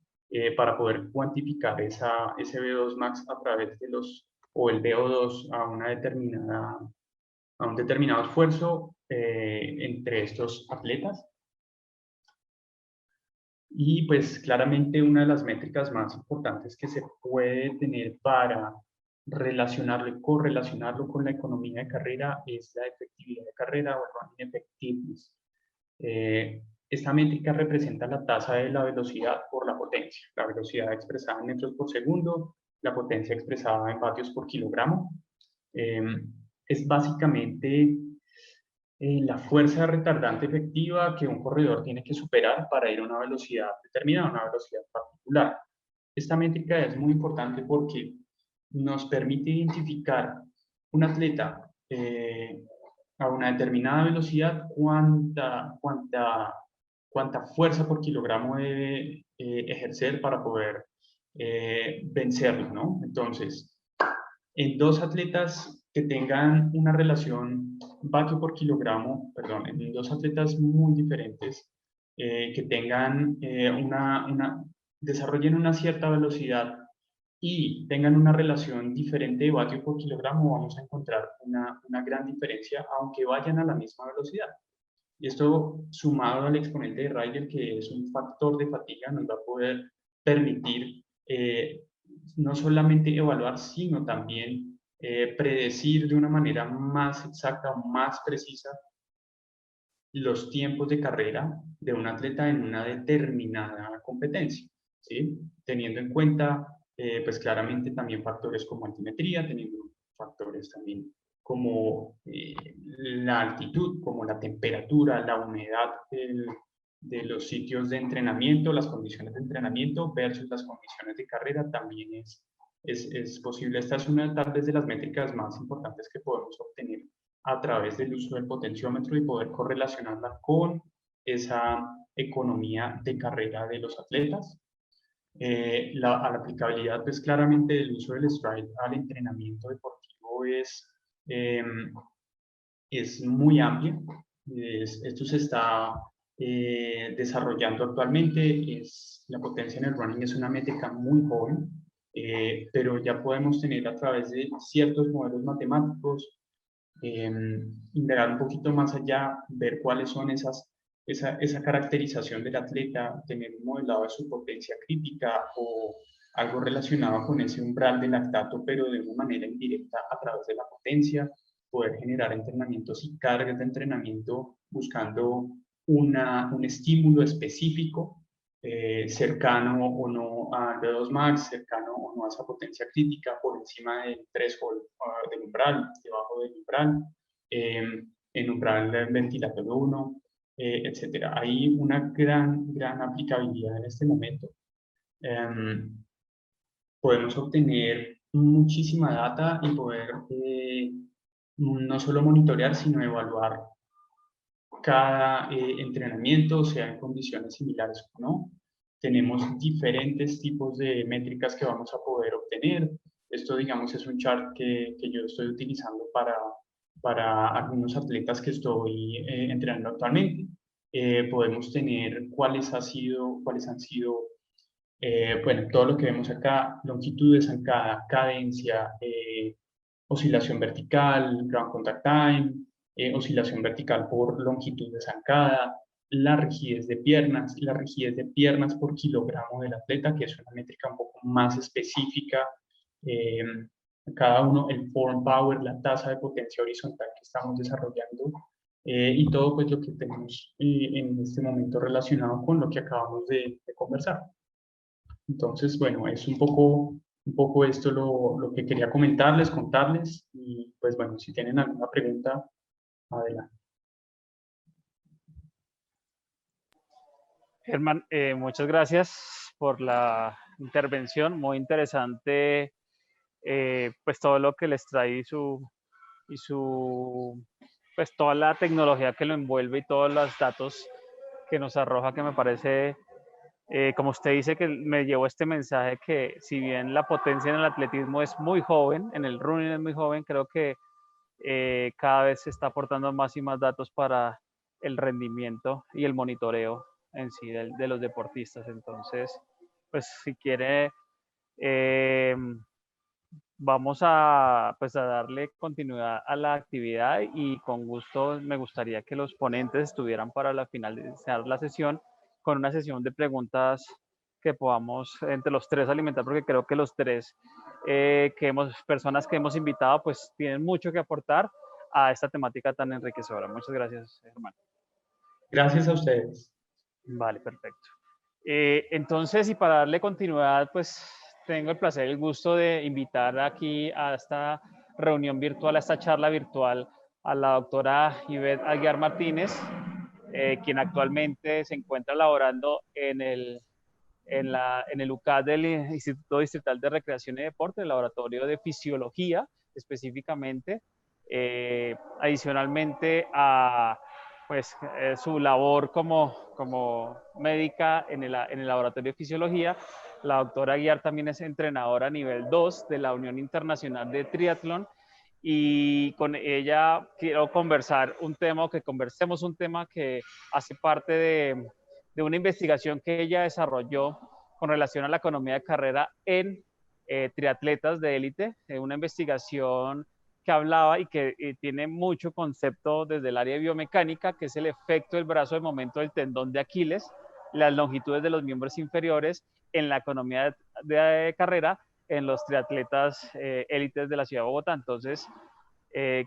para poder cuantificar ese VO2 max a través de o el VO2 a un determinado esfuerzo entre estos atletas. Y pues claramente una de las métricas más importantes que se puede tener para relacionarlo y correlacionarlo con la economía de carrera es la efectividad de carrera o running effectiveness. Esta métrica representa la tasa de la velocidad por la potencia, la velocidad expresada en metros por segundo, la potencia expresada en vatios por kilogramo. Es básicamente la fuerza retardante efectiva que un corredor tiene que superar para ir a una velocidad determinada, una velocidad particular. Esta métrica es muy importante porque nos permite identificar un atleta a una determinada velocidad cuánta fuerza por kilogramo debe ejercer para poder vencerlo, ¿no? Entonces, en 2 atletas que tengan una relación vatio por kilogramo, perdón, en 2 atletas muy diferentes, que tengan desarrollen una cierta velocidad y tengan una relación diferente de vatio por kilogramo, vamos a encontrar una gran diferencia, aunque vayan a la misma velocidad. Y esto, sumado al exponente de Ryder, que es un factor de fatiga, nos va a poder permitir no solamente evaluar, sino también predecir de una manera más exacta o más precisa los tiempos de carrera de un atleta en una determinada competencia, ¿sí? Teniendo en cuenta, pues claramente también factores como altimetría, teniendo factores también como la altitud, como la temperatura, la humedad de los sitios de entrenamiento, las condiciones de entrenamiento versus las condiciones de carrera también es posible. Esta es una tal vez de las métricas más importantes que podemos obtener a través del uso del potenciómetro y poder correlacionarla con esa economía de carrera de los atletas. A la aplicabilidad, pues claramente el uso del stride al entrenamiento deportivo eh, es muy amplia. Esto se está desarrollando actualmente. La potencia en el running es una métrica muy joven, pero ya podemos tener a través de ciertos modelos matemáticos, indagar un poquito más allá, ver cuáles son esa caracterización del atleta, tener un modelado de su potencia crítica o algo relacionado con ese umbral de lactato, pero de una manera indirecta a través de la potencia, poder generar entrenamientos y cargas de entrenamiento buscando un estímulo específico cercano o no al V2 max, cercano o no a esa potencia crítica, por encima del threshold del umbral, debajo del umbral, en umbral ventilatorio 1, etcétera. Hay una gran aplicabilidad en este momento. Podemos obtener muchísima data y poder no solo monitorear, sino evaluar cada entrenamiento, sea en condiciones similares o no. Tenemos diferentes tipos de métricas que vamos a poder obtener. Esto, digamos, es un chart que yo estoy utilizando para algunos atletas que estoy entrenando actualmente. Podemos tener cuáles han sido bueno, todo lo que vemos acá: longitud de zancada, cadencia, oscilación vertical, ground contact time, oscilación vertical por longitud de zancada, la rigidez de piernas por kilogramo del atleta, que es una métrica un poco más específica. Eh, Cada uno, el form power, la tasa de potencia horizontal que estamos desarrollando, y todo pues lo que tenemos en este momento relacionado con lo que acabamos de conversar. Entonces, bueno, es un poco esto lo que quería comentarles, contarles, y pues bueno, si tienen alguna pregunta, adelante. Germán, muchas gracias por la intervención, muy interesante, pues todo lo que les trae pues toda la tecnología que lo envuelve y todos los datos que nos arroja, que me parece, como usted dice, que me llevó este mensaje que si bien la potencia en el atletismo es muy joven, en el running es muy joven, creo que cada vez se está aportando más y más datos para el rendimiento y el monitoreo en sí de los deportistas. Entonces, pues si quiere, eh, vamos a, pues, a darle continuidad a la actividad y con gusto me gustaría que los ponentes estuvieran para la finalizar la sesión con una sesión de preguntas que podamos entre los tres alimentar, porque creo que los tres personas que hemos invitado pues tienen mucho que aportar a esta temática tan enriquecedora. Muchas gracias, Germán. Gracias a ustedes. Vale, perfecto. Entonces, y para darle continuidad, pues tengo el placer y el gusto de invitar aquí a esta reunión virtual, a esta charla virtual, a la doctora Ivette Aguiar Martínez, quien actualmente se encuentra laborando en el UCAD del Instituto Distrital de Recreación y Deporte, el Laboratorio de Fisiología específicamente. Adicionalmente a pues, su labor como médica en el Laboratorio de Fisiología, la doctora Aguiar también es entrenadora a nivel 2 de la Unión Internacional de Triatlón, y con ella quiero conversar un tema, que conversemos un tema que hace parte de una investigación que ella desarrolló con relación a la economía de carrera en triatletas de élite, una investigación que hablaba y que tiene mucho concepto desde el área de biomecánica, que es el efecto del brazo de momento del tendón de Aquiles, las longitudes de los miembros inferiores en la economía de carrera, en los triatletas élites de la ciudad de Bogotá. Entonces,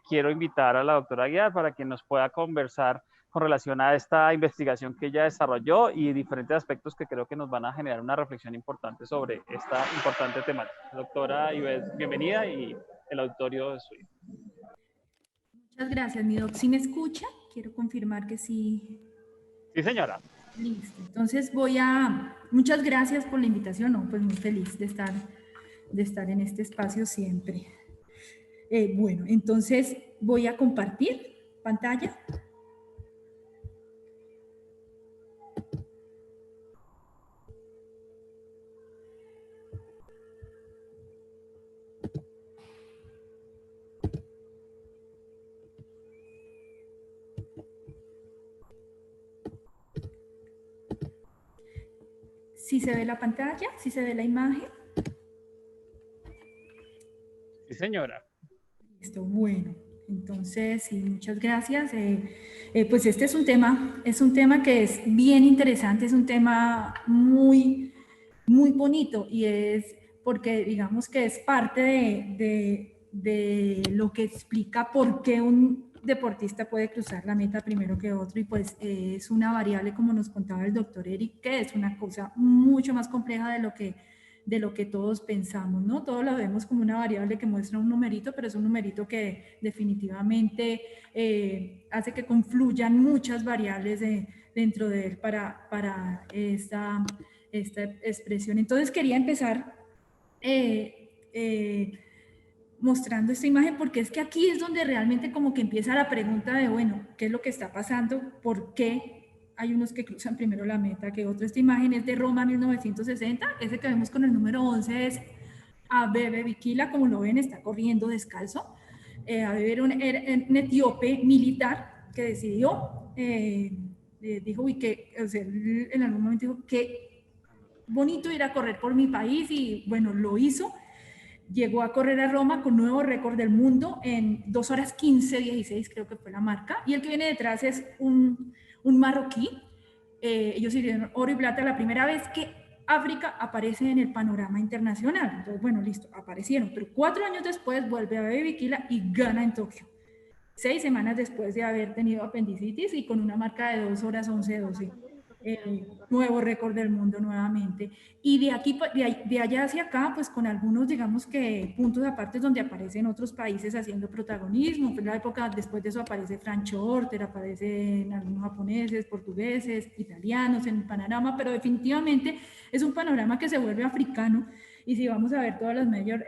quiero invitar a la doctora Aguiar para que nos pueda conversar con relación a esta investigación que ella desarrolló y diferentes aspectos que creo que nos van a generar una reflexión importante sobre esta importante temática. Doctora Ivette, bienvenida y el auditorio es suyo. Muchas gracias, mi doc. ¿Sí me escucha? Quiero confirmar que sí. Sí, señora. Listo. Entonces muchas gracias por la invitación. No, pues muy feliz de estar en este espacio siempre. Bueno, entonces voy a compartir pantalla. ¿Sí se ve la pantalla? ¿Sí se ve la imagen? Sí, señora. Listo, bueno. Entonces, sí, muchas gracias. Pues este es un tema que es bien interesante, es un tema muy, muy bonito y es porque digamos que es parte de lo que explica por qué un deportista puede cruzar la meta primero que otro y pues es una variable, como nos contaba el doctor Eric, que es una cosa mucho más compleja de lo que todos pensamos, ¿no? Todos lo vemos como una variable que muestra un numerito, pero es un numerito que definitivamente hace que confluyan muchas variables dentro de él para esta expresión. Entonces quería empezar mostrando esta imagen porque es que aquí es donde realmente como que empieza la pregunta de, bueno, ¿qué es lo que está pasando? ¿Por qué hay unos que cruzan primero la meta que otros? Esta imagen es de Roma 1960, ese que vemos con el número 11 es Abebe Bikila, como lo ven, está corriendo descalzo. Abebe era un etíope militar que decidió, dijo, uy, que, o sea, en algún momento dijo, qué bonito ir a correr por mi país y bueno, lo hizo. Llegó a correr a Roma con nuevo récord del mundo en 2 horas 15:16, creo que fue la marca. Y el que viene detrás es un marroquí. Ellos hicieron oro y plata la primera vez que África aparece en el panorama internacional. Entonces, bueno, listo, aparecieron. Pero 4 años después vuelve a Abebe Bikila y gana en Tokio. 6 semanas después de haber tenido apendicitis y con una marca de 2 horas 11:12. Nuevo récord del mundo nuevamente. Y de aquí, de allá hacia acá, pues con algunos, digamos que puntos aparte donde aparecen otros países haciendo protagonismo. Pues la época, después de eso aparece Frank Shorter, aparecen algunos japoneses, portugueses, italianos en el panorama, pero definitivamente es un panorama que se vuelve africano. Y si vamos a ver todas las mayores...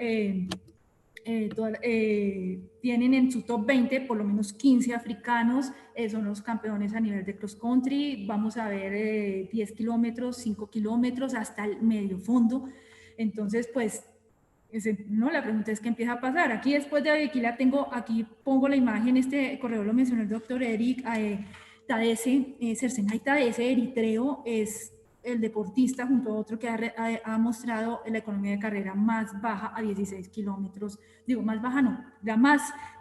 tienen en su top 20 por lo menos 15 africanos, son los campeones a nivel de cross country. Vamos a ver 10 kilómetros, 5 kilómetros, hasta el medio fondo. Entonces, pues, no, la pregunta es qué empieza a pasar. Aquí después de aquí pongo la imagen, este correo lo mencionó el doctor Eric, Tadesse, Cercenay Tadesse, eritreo, es el deportista junto a otro que ha mostrado la economía de carrera más baja a 16 kilómetros, digo más baja no,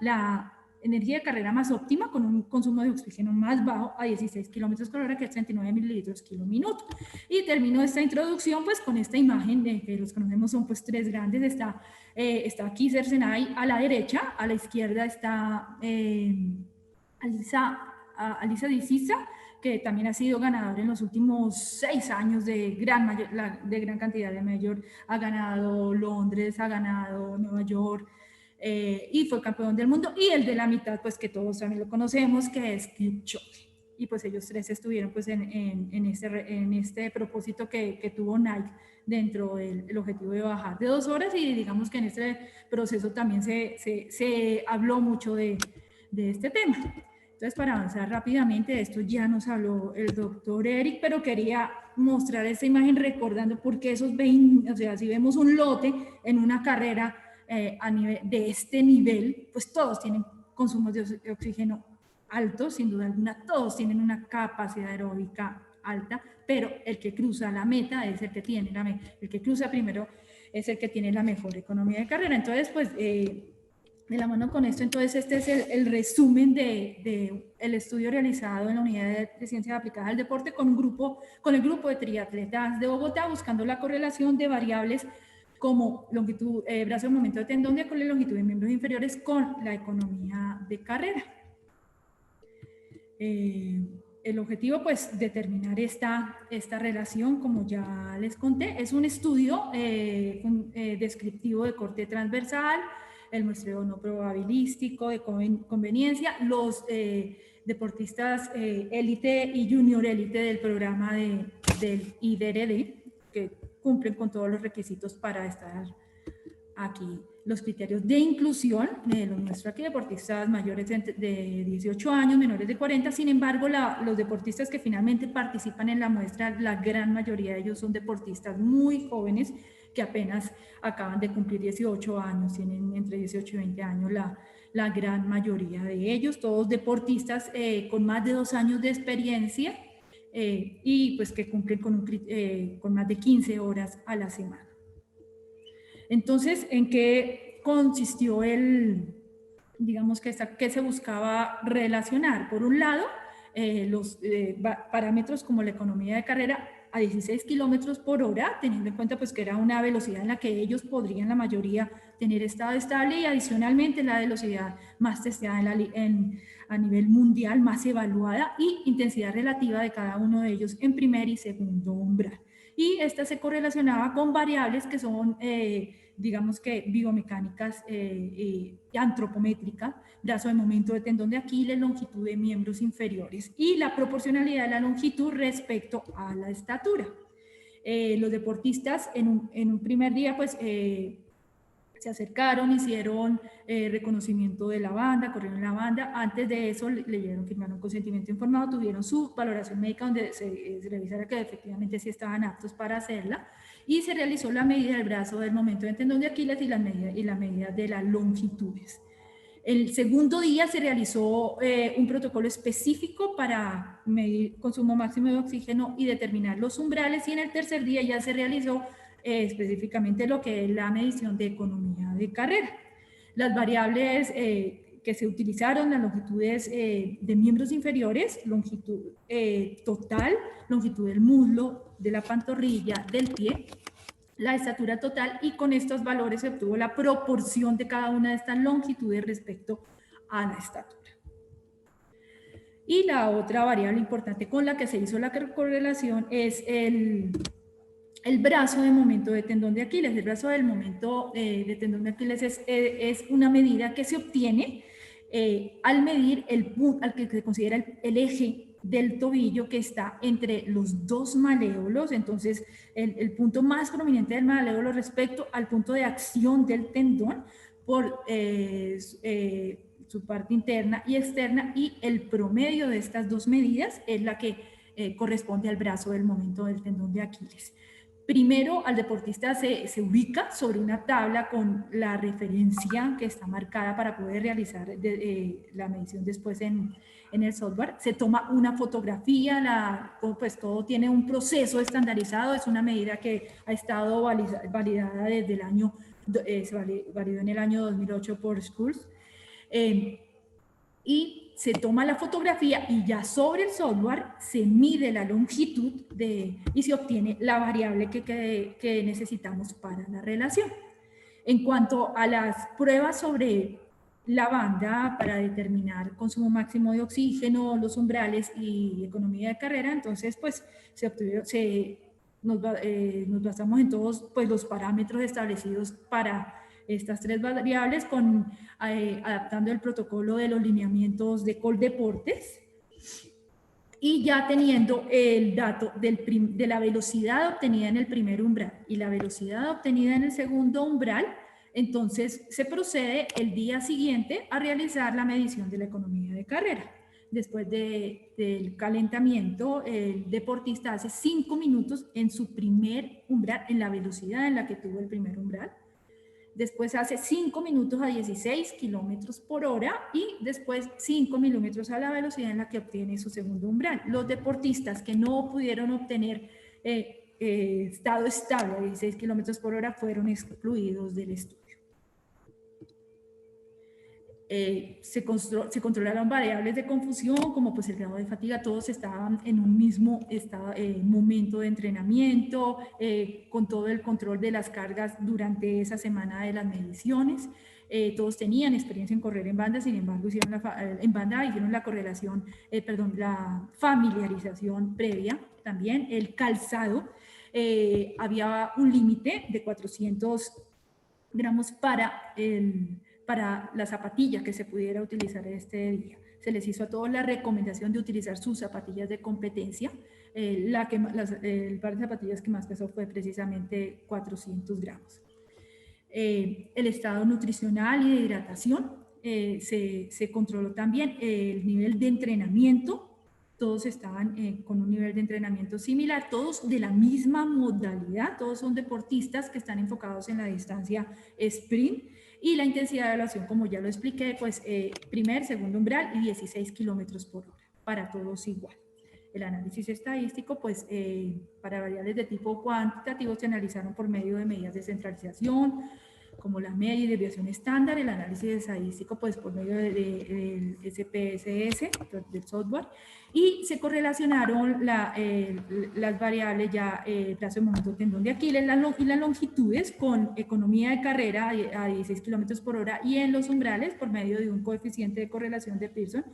la energía de carrera más óptima con un consumo de oxígeno más bajo a 16 kilómetros por hora, que es 39 mililitros kilo minuto. Y termino esta introducción pues con esta imagen de que los conocemos son pues 3 grandes, está aquí Cercenay a la derecha, a la izquierda está Alisa Disisa, que también ha sido ganador en los últimos 6 años de gran cantidad de mayor. Ha ganado Londres, ha ganado Nueva York y fue campeón del mundo. Y el de la mitad, pues que todos también lo conocemos, que es Kipchoge. Y pues ellos 3 estuvieron pues en este propósito que tuvo Nike dentro del objetivo de bajar de 2 horas, y digamos que en este proceso también se habló mucho de este tema. Entonces, para avanzar rápidamente, de esto ya nos habló el doctor Eric, pero quería mostrar esta imagen recordando por qué esos 20, o sea, si vemos un lote en una carrera a nivel, de este nivel, pues todos tienen consumos de oxígeno altos, sin duda alguna, todos tienen una capacidad aeróbica alta, pero el que cruza la meta es el que tiene el que cruza primero es el que tiene la mejor economía de carrera. Entonces, pues... de la mano con esto, entonces este es el resumen del estudio realizado en la Unidad de Ciencias Aplicadas al Deporte con el grupo de triatletas de Bogotá, buscando la correlación de variables como longitud, brazo de momento de tendón de Aquiles, longitud de miembros inferiores con la economía de carrera. El objetivo, pues, determinar esta relación, como ya les conté, es un estudio descriptivo de corte transversal, el muestreo no probabilístico de conveniencia, los deportistas élite y junior élite del programa del IDRD, que cumplen con todos los requisitos para estar aquí. Los criterios de inclusión, los muestro aquí, deportistas mayores de 18 años, menores de 40, sin embargo, los deportistas que finalmente participan en la muestra, la gran mayoría de ellos son deportistas muy jóvenes que apenas acaban de cumplir 18 años, tienen entre 18 y 20 años la gran mayoría de ellos, todos deportistas con más de 2 años de experiencia y pues que cumplen con más de 15 horas a la semana. Entonces, ¿en qué consistió digamos que se buscaba relacionar? Por un lado, los parámetros como la economía de carrera a 16 kilómetros por hora, teniendo en cuenta pues que era una velocidad en la que ellos podrían, la mayoría, tener estado estable, y adicionalmente la velocidad más testeada a nivel mundial, más evaluada, y intensidad relativa de cada uno de ellos en primer y segundo umbral. Y esta se correlacionaba con variables que son, digamos que biomecánicas y antropométricas, brazo de momento de tendón de Aquiles, longitud de miembros inferiores y la proporcionalidad de la longitud respecto a la estatura. Los deportistas en un primer día, pues, se acercaron, hicieron reconocimiento de la banda, corrieron la banda. Antes de eso leyeron, firmaron consentimiento informado, tuvieron su valoración médica donde se revisara que efectivamente sí estaban aptos para hacerla, y se realizó la medida del brazo del momento del tendón de Aquiles y la medida de las longitudes. El segundo día se realizó un protocolo específico para medir consumo máximo de oxígeno y determinar los umbrales, y en el tercer día ya se realizó específicamente lo que es la medición de economía de carrera. Las variables que se utilizaron, las longitudes de miembros inferiores, longitud total, longitud del muslo, de la pantorrilla, del pie, la estatura total, y con estos valores se obtuvo la proporción de cada una de estas longitudes respecto a la estatura. Y la otra variable importante con la que se hizo la correlación es el brazo de momento de tendón de Aquiles. El brazo del momento de tendón de Aquiles es una medida que se obtiene al medir al que se considera el eje del tobillo que está entre los dos maléolos. Entonces, el punto más prominente del maléolo respecto al punto de acción del tendón por su parte interna y externa, y el promedio de estas dos medidas es la que corresponde al brazo del momento del tendón de Aquiles. Primero, al deportista se ubica sobre una tabla con la referencia que está marcada para poder realizar la medición después en el software. Se toma una fotografía, pues todo tiene un proceso estandarizado, es una medida que ha estado validada desde el año, se validó en el año 2008 por Schools. Y se toma la fotografía y ya sobre el software se mide la longitud y se obtiene la variable que necesitamos para la relación. En cuanto a las pruebas sobre la banda para determinar consumo máximo de oxígeno, los umbrales y economía de carrera, entonces pues nos basamos en todos pues, los parámetros establecidos para estas tres variables, adaptando el protocolo de los lineamientos de Coldeportes, y ya teniendo el dato de la velocidad obtenida en el primer umbral y la velocidad obtenida en el segundo umbral, entonces se procede el día siguiente a realizar la medición de la economía de carrera. Después del calentamiento, el deportista hace 5 minutos en su primer umbral, en la velocidad en la que tuvo el primer umbral. Después hace 5 minutos a 16 kilómetros por hora y después 5 kilómetros a la velocidad en la que obtiene su segundo umbral. Los deportistas que no pudieron obtener estado estable a 16 kilómetros por hora fueron excluidos del estudio. se controlaron variables de confusión, como pues el grado de fatiga. Todos estaban en un mismo momento de entrenamiento, con todo el control de las cargas durante esa semana de las mediciones. Todos tenían experiencia en correr en banda, sin embargo hicieron la correlación, la familiarización previa también. El calzado, había un límite de 400 gramos para la zapatilla que se pudiera utilizar este día. Se les hizo a todos la recomendación de utilizar sus zapatillas de competencia. El par de zapatillas que más pesó fue precisamente 400 gramos. El estado nutricional y de hidratación, se controló también el nivel de entrenamiento. Todos estaban con un nivel de entrenamiento similar, todos de la misma modalidad, todos son deportistas que están enfocados en la distancia sprint, y la intensidad de evaluación, como ya lo expliqué, pues primer, segundo umbral y 16 kilómetros por hora, para todos igual. El análisis estadístico, pues para variables de tipo cuantitativo se analizaron por medio de medidas de centralización, como la media y desviación estándar. El análisis estadístico, pues por medio del SPSS, del software, y se correlacionaron las variables ya, plazo de momento tendón de Aquiles y las longitudes con economía de carrera a 16 kilómetros por hora, y en los umbrales por medio de un coeficiente de correlación de Pearson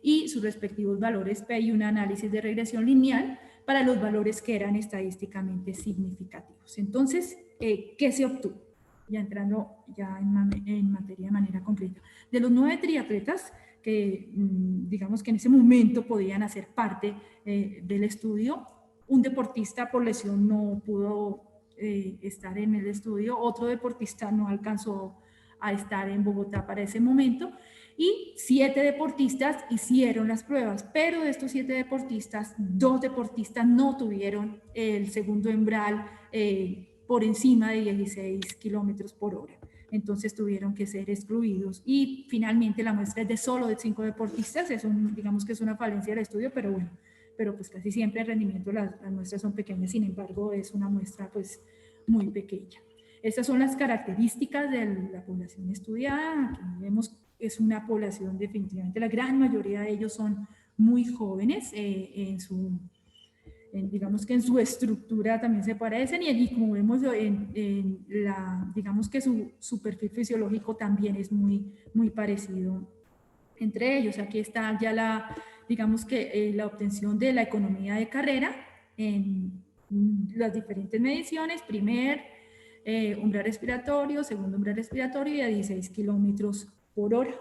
y sus respectivos valores P, y un análisis de regresión lineal para los valores que eran estadísticamente significativos. Entonces, ¿qué se obtuvo? Ya entrando ya en materia de manera concreta. De los 9 triatletas que digamos que en ese momento podían hacer parte del estudio, un deportista por lesión no pudo estar en el estudio, otro deportista no alcanzó a estar en Bogotá para ese momento, y 7 deportistas hicieron las pruebas, pero de estos 7 deportistas, 2 deportistas no tuvieron el segundo umbral por encima de 16 kilómetros por hora. Entonces tuvieron que ser excluidos, y finalmente la muestra es de solo de 5 deportistas. Digamos que es una falencia del estudio, pero bueno, pero pues casi siempre el rendimiento, las muestras son pequeñas, sin embargo es una muestra pues muy pequeña. Estas son las características de la población estudiada. Aquí vemos que es una población definitivamente, la gran mayoría de ellos son muy jóvenes, digamos que en su estructura también se parecen, y como vemos digamos que su perfil fisiológico también es muy, muy parecido entre ellos. Aquí está ya digamos que la obtención de la economía de carrera en las diferentes mediciones: primer umbral respiratorio, segundo umbral respiratorio, y a 16 kilómetros por hora.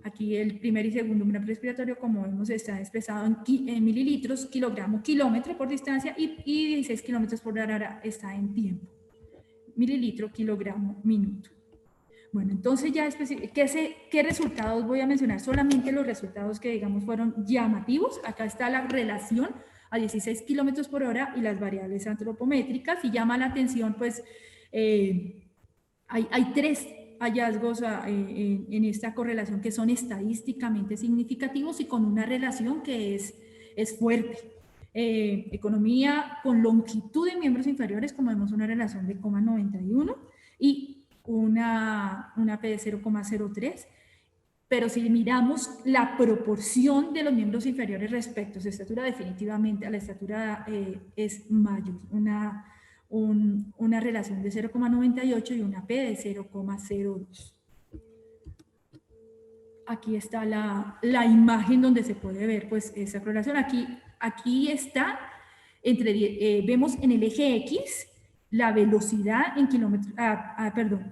Aquí el primer y segundo umbral respiratorio, como vemos, está expresado en mililitros, kilogramo, kilómetro por distancia, y 16 kilómetros por hora está en tiempo. Mililitro, kilogramo, minuto. Bueno, entonces ya ¿qué resultados voy a mencionar? Solamente los resultados que, digamos, fueron llamativos. Acá está la relación a 16 kilómetros por hora y las variables antropométricas, y llama la atención, pues, hay 3 hallazgos en esta correlación que son estadísticamente significativos y con una relación que es fuerte. Economía con longitud de miembros inferiores, como vemos, una relación de 0,91 y una P de 0,03. Pero si miramos la proporción de los miembros inferiores respecto a su estatura, definitivamente a la estatura es mayor, una relación de 0,98 y una P de 0,02. Aquí está la imagen donde se puede ver pues esa correlación. Aquí está, vemos en el eje X la velocidad en kilómetros,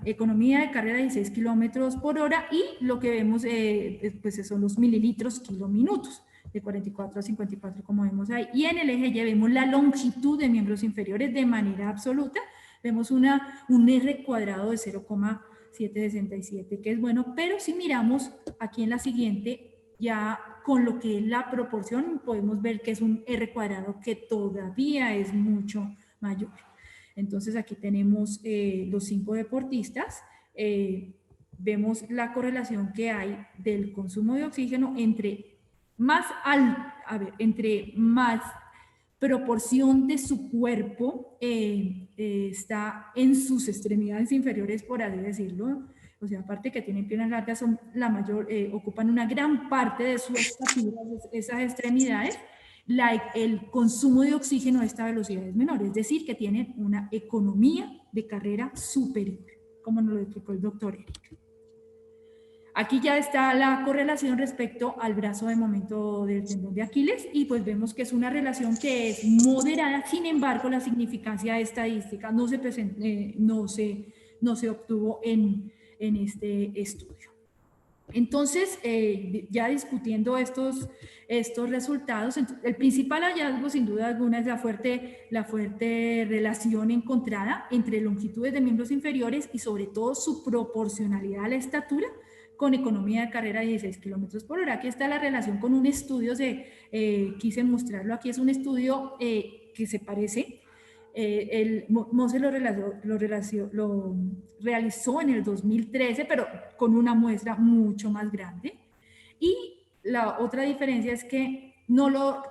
economía de carrera de 16 kilómetros por hora, y lo que vemos pues son los mililitros kilominutos, de 44 a 54, como vemos ahí. Y en el eje Y vemos la longitud de miembros inferiores de manera absoluta. Vemos un R cuadrado de 0,767, que es bueno, pero si miramos aquí en la siguiente, ya con lo que es la proporción, podemos ver que es un R cuadrado que todavía es mucho mayor. Entonces aquí tenemos los 5 deportistas. Vemos la correlación que hay del consumo de oxígeno entre más proporción de su cuerpo está en sus extremidades inferiores, por así decirlo, o sea, aparte que tienen piernas largas, son la mayor, ocupan una gran parte de su estatura, esas extremidades. El consumo de oxígeno a esta velocidad es menor, es decir, que tienen una economía de carrera superior, como nos lo explicó el doctor Eric. Aquí ya está la correlación respecto al brazo de momento del tendón de Aquiles y pues vemos que es una relación que es moderada, sin embargo la significancia estadística no se obtuvo en este estudio. Entonces, ya discutiendo estos resultados, el principal hallazgo sin duda alguna es la fuerte relación encontrada entre longitudes de miembros inferiores y sobre todo su proporcionalidad a la estatura con economía de carrera de 16 kilómetros por hora. Aquí está la relación con un estudio, quise mostrarlo aquí, es un estudio que se parece. Moser lo realizó en el 2013, pero con una muestra mucho más grande. Y la otra diferencia es que no lo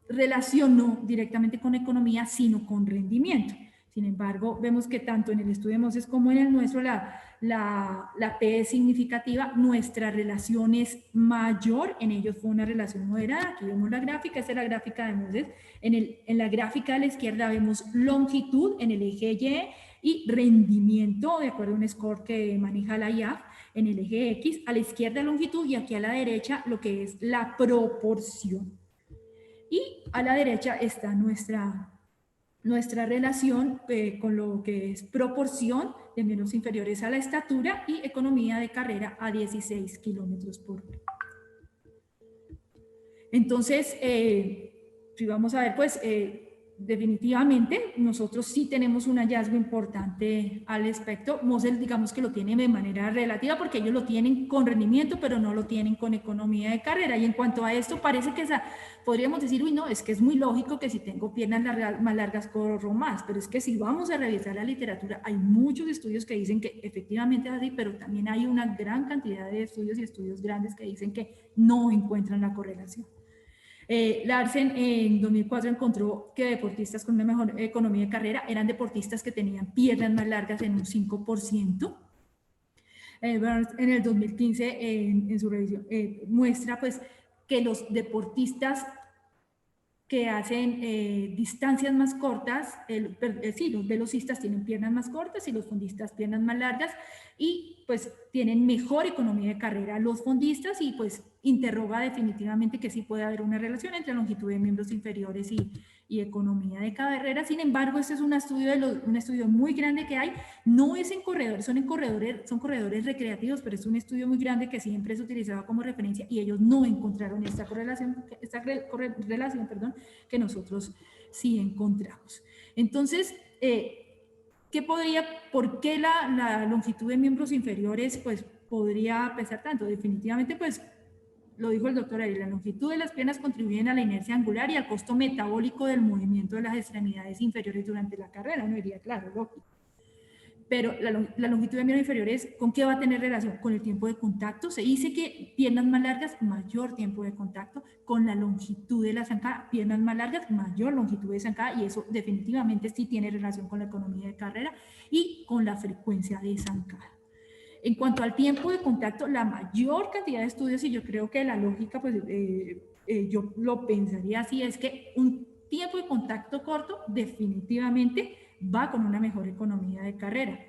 relacionó directamente con economía, sino con rendimiento. Sin embargo, vemos que tanto en el estudio de Moses como en el nuestro la P es significativa, nuestra relación es mayor, en ellos fue una relación moderada. Aquí vemos la gráfica, esta es la gráfica de Moses. En la gráfica a la izquierda vemos longitud en el eje Y rendimiento, de acuerdo a un score que maneja la IAF, en el eje X, a la izquierda longitud y aquí a la derecha lo que es la proporción. Y a la derecha está nuestra relación con lo que es proporción de miembros inferiores a la estatura y economía de carrera a 16 kilómetros por hora. Entonces, si vamos a ver, pues definitivamente nosotros sí tenemos un hallazgo importante al respecto. Moser, digamos que lo tiene de manera relativa porque ellos lo tienen con rendimiento, pero no lo tienen con economía de carrera. Y en cuanto a esto, parece que podríamos decir, uy, no, es que es muy lógico que si tengo piernas más largas corro más, pero es que si vamos a revisar la literatura, hay muchos estudios que dicen que efectivamente es así, pero también hay una gran cantidad de estudios y estudios grandes que dicen que no encuentran la correlación. Larsen en 2004 encontró que deportistas con una mejor economía de carrera eran deportistas que tenían piernas más largas en un 5%. En el 2015, en su revisión, muestra pues que los deportistas que hacen distancias más cortas, sí, los velocistas tienen piernas más cortas y los fondistas piernas más largas y pues tienen mejor economía de carrera los fondistas y pues interroga definitivamente que sí puede haber una relación entre longitud de miembros inferiores y economía de carrera. Sin embargo, este es un estudio muy grande que hay, no es en corredores, son corredores recreativos, pero es un estudio muy grande que siempre es utilizado como referencia y ellos no encontraron esta relación, que nosotros sí encontramos. Entonces, ¿por qué la longitud de miembros inferiores pues podría pesar tanto? Definitivamente pues lo dijo el doctor Ari, la longitud de las piernas contribuyen a la inercia angular y al costo metabólico del movimiento de las extremidades inferiores durante la carrera, no iría claro, lógico. Pero la longitud de miembros inferiores, ¿con qué va a tener relación? Con el tiempo de contacto. Se dice que piernas más largas, mayor tiempo de contacto. Con la longitud de la zancada, piernas más largas, mayor longitud de zancada. Y eso definitivamente sí tiene relación con la economía de carrera y con la frecuencia de zancada. En cuanto al tiempo de contacto, la mayor cantidad de estudios, y yo creo que la lógica, pues yo lo pensaría así, es que un tiempo de contacto corto definitivamente va con una mejor economía de carrera.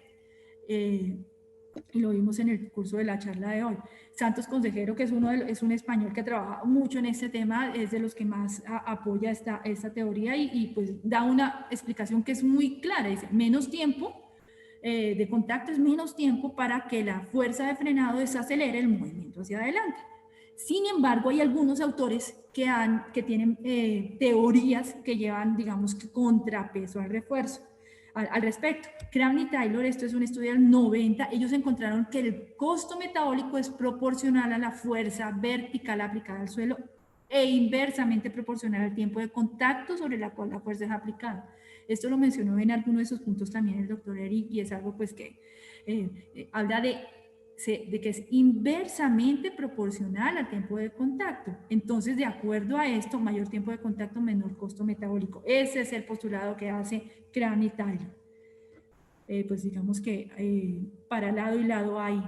Y lo vimos en el curso de la charla de hoy. Santos Consejero, que es un español que trabaja mucho en este tema, es de los que más apoya esta teoría y pues da una explicación que es muy clara. Dice, menos tiempo de contacto es menos tiempo para que la fuerza de frenado desacelere el movimiento hacia adelante. Sin embargo, hay algunos autores que tienen teorías que llevan, digamos, contrapeso al refuerzo. Al respecto, Cram y Taylor, esto es un estudio del 90, ellos encontraron que el costo metabólico es proporcional a la fuerza vertical aplicada al suelo e inversamente proporcional al tiempo de contacto sobre la cual la fuerza es aplicada. Esto lo mencionó en alguno de sus puntos también el doctor Eric y es algo pues que habla de que es inversamente proporcional al tiempo de contacto. Entonces, de acuerdo a esto, mayor tiempo de contacto, menor costo metabólico. Ese es el postulado que hace Cram y Taylor. Pues digamos que para lado y lado hay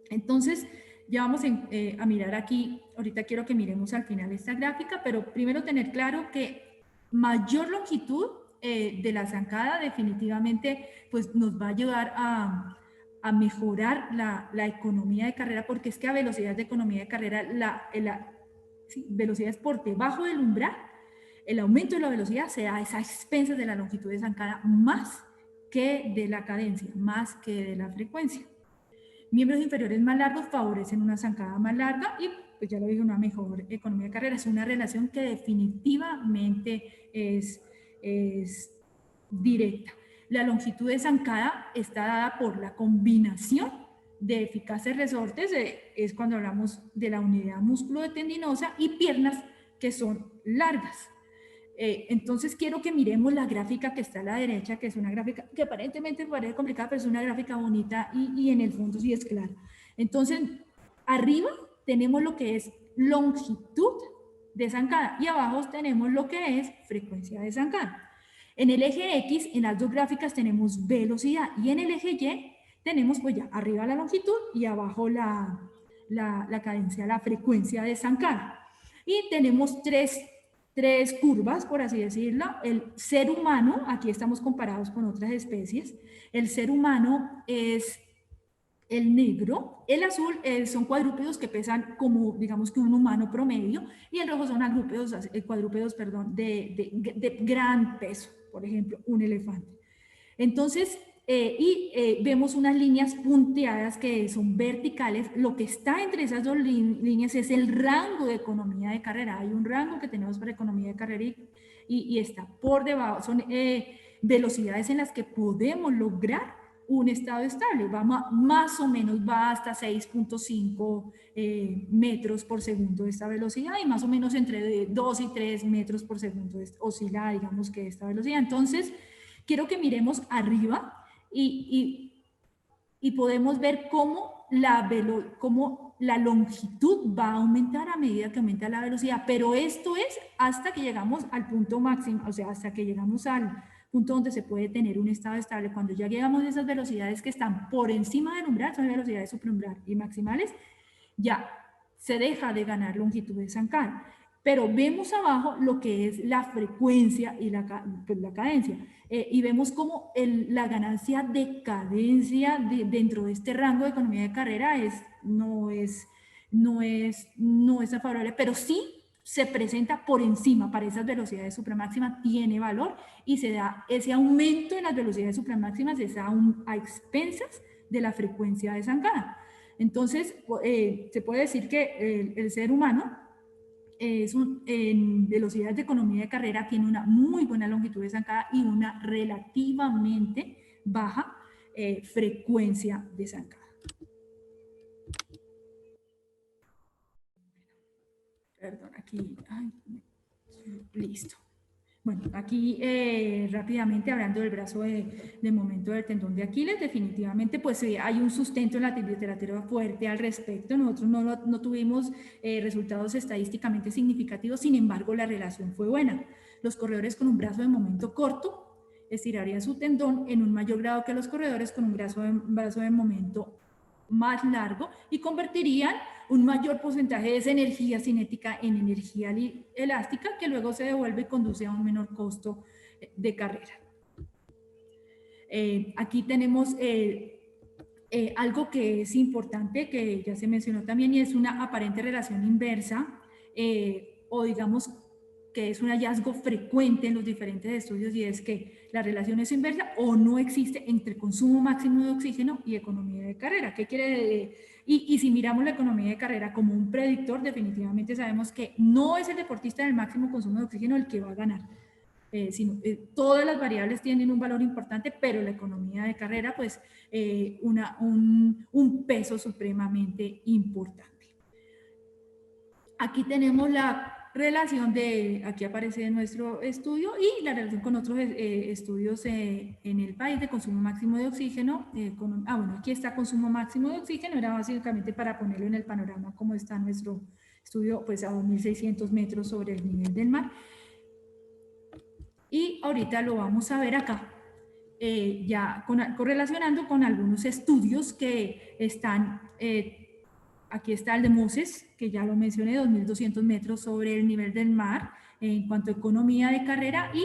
Entonces, ya vamos a mirar aquí, ahorita quiero que miremos al final esta gráfica, pero primero tener claro que mayor longitud de la zancada definitivamente pues nos va a ayudar a mejorar la economía de carrera, porque es que a velocidades de economía de carrera, ¿sí? Velocidades por debajo del umbral, el aumento de la velocidad se da a esas expensas de la longitud de zancada más que de la cadencia, más que de la frecuencia. Miembros inferiores más largos favorecen una zancada más larga y, pues ya lo dije, una mejor economía de carrera. Es una relación que definitivamente es directa. La longitud de zancada está dada por la combinación de eficaces resortes, es cuando hablamos de la unidad músculo-tendinosa, y piernas que son largas. Entonces quiero que miremos la gráfica que está a la derecha, que es una gráfica que aparentemente parece complicada, pero es una gráfica bonita y en el fondo sí es clara. Entonces, arriba tenemos lo que es longitud de zancada y abajo tenemos lo que es frecuencia de zancada. En el eje X, en las dos gráficas tenemos velocidad, y en el eje Y tenemos pues ya arriba la longitud y abajo la cadencia, la frecuencia de zancada. Y tenemos tres curvas, por así decirlo. El ser humano, aquí estamos comparados con otras especies, el ser humano es el negro, el azul son cuadrúpedos que pesan como, digamos que un humano promedio, y el rojo son cuadrúpedos, perdón, de gran peso, por ejemplo, un elefante. Entonces, vemos unas líneas punteadas que son verticales. Lo que está entre esas dos líneas es el rango de economía de carrera. Hay un rango que tenemos para economía de carrera y está por debajo. Son velocidades en las que podemos lograr un estado estable. Más o menos va hasta 6.5 metros por segundo esta velocidad, y más o menos entre 2 y 3 metros por segundo oscila, digamos, que esta velocidad. Entonces, quiero que miremos arriba y podemos ver cómo la longitud va a aumentar a medida que aumenta la velocidad, pero esto es hasta que llegamos al punto máximo, o sea, hasta que llegamos al punto donde se puede tener un estado estable. Cuando ya llegamos a esas velocidades que están por encima del umbral, son velocidades supraumbral y maximales, ya se deja de ganar longitud de zancada. Pero vemos abajo lo que es la frecuencia y la cadencia. Y vemos cómo la ganancia de cadencia dentro de este rango de economía de carrera no es favorable, pero sí se presenta por encima. Para esas velocidades supramáximas tiene valor, y se da ese aumento en las velocidades supramáximas a expensas de la frecuencia de zancada. Entonces, se puede decir que el ser humano en velocidades de economía de carrera tiene una muy buena longitud de zancada y una relativamente baja frecuencia de zancada. Perdón, aquí, listo. Bueno, aquí rápidamente hablando del brazo de momento del tendón de Aquiles, definitivamente pues hay un sustento en la literatura fuerte al respecto. Nosotros no tuvimos resultados estadísticamente significativos, sin embargo la relación fue buena. Los corredores con un brazo de momento corto estirarían su tendón en un mayor grado que los corredores con un brazo de momento más largo, y convertirían un mayor porcentaje de esa energía cinética en energía elástica, que luego se devuelve y conduce a un menor costo de carrera. Aquí tenemos algo que es importante, que ya se mencionó también, y es una aparente relación inversa, o digamos que es un hallazgo frecuente en los diferentes estudios, y es que la relación es inversa o no existe entre consumo máximo de oxígeno y economía de carrera. ¿Qué quiere decir? Y si miramos la economía de carrera como un predictor, definitivamente sabemos que no es el deportista del máximo consumo de oxígeno el que va a ganar. Todas las variables tienen un valor importante, pero la economía de carrera, pues, un peso supremamente importante. Aquí tenemos la relación aquí aparece en nuestro estudio, y la relación con otros estudios en el país de consumo máximo de oxígeno. Bueno, aquí está consumo máximo de oxígeno, era básicamente para ponerlo en el panorama como está nuestro estudio, pues a 2.600 metros sobre el nivel del mar. Y ahorita lo vamos a ver acá, ya correlacionando con algunos estudios que están, aquí está el de Moses, que ya lo mencioné, 2.200 metros sobre el nivel del mar en cuanto a economía de carrera y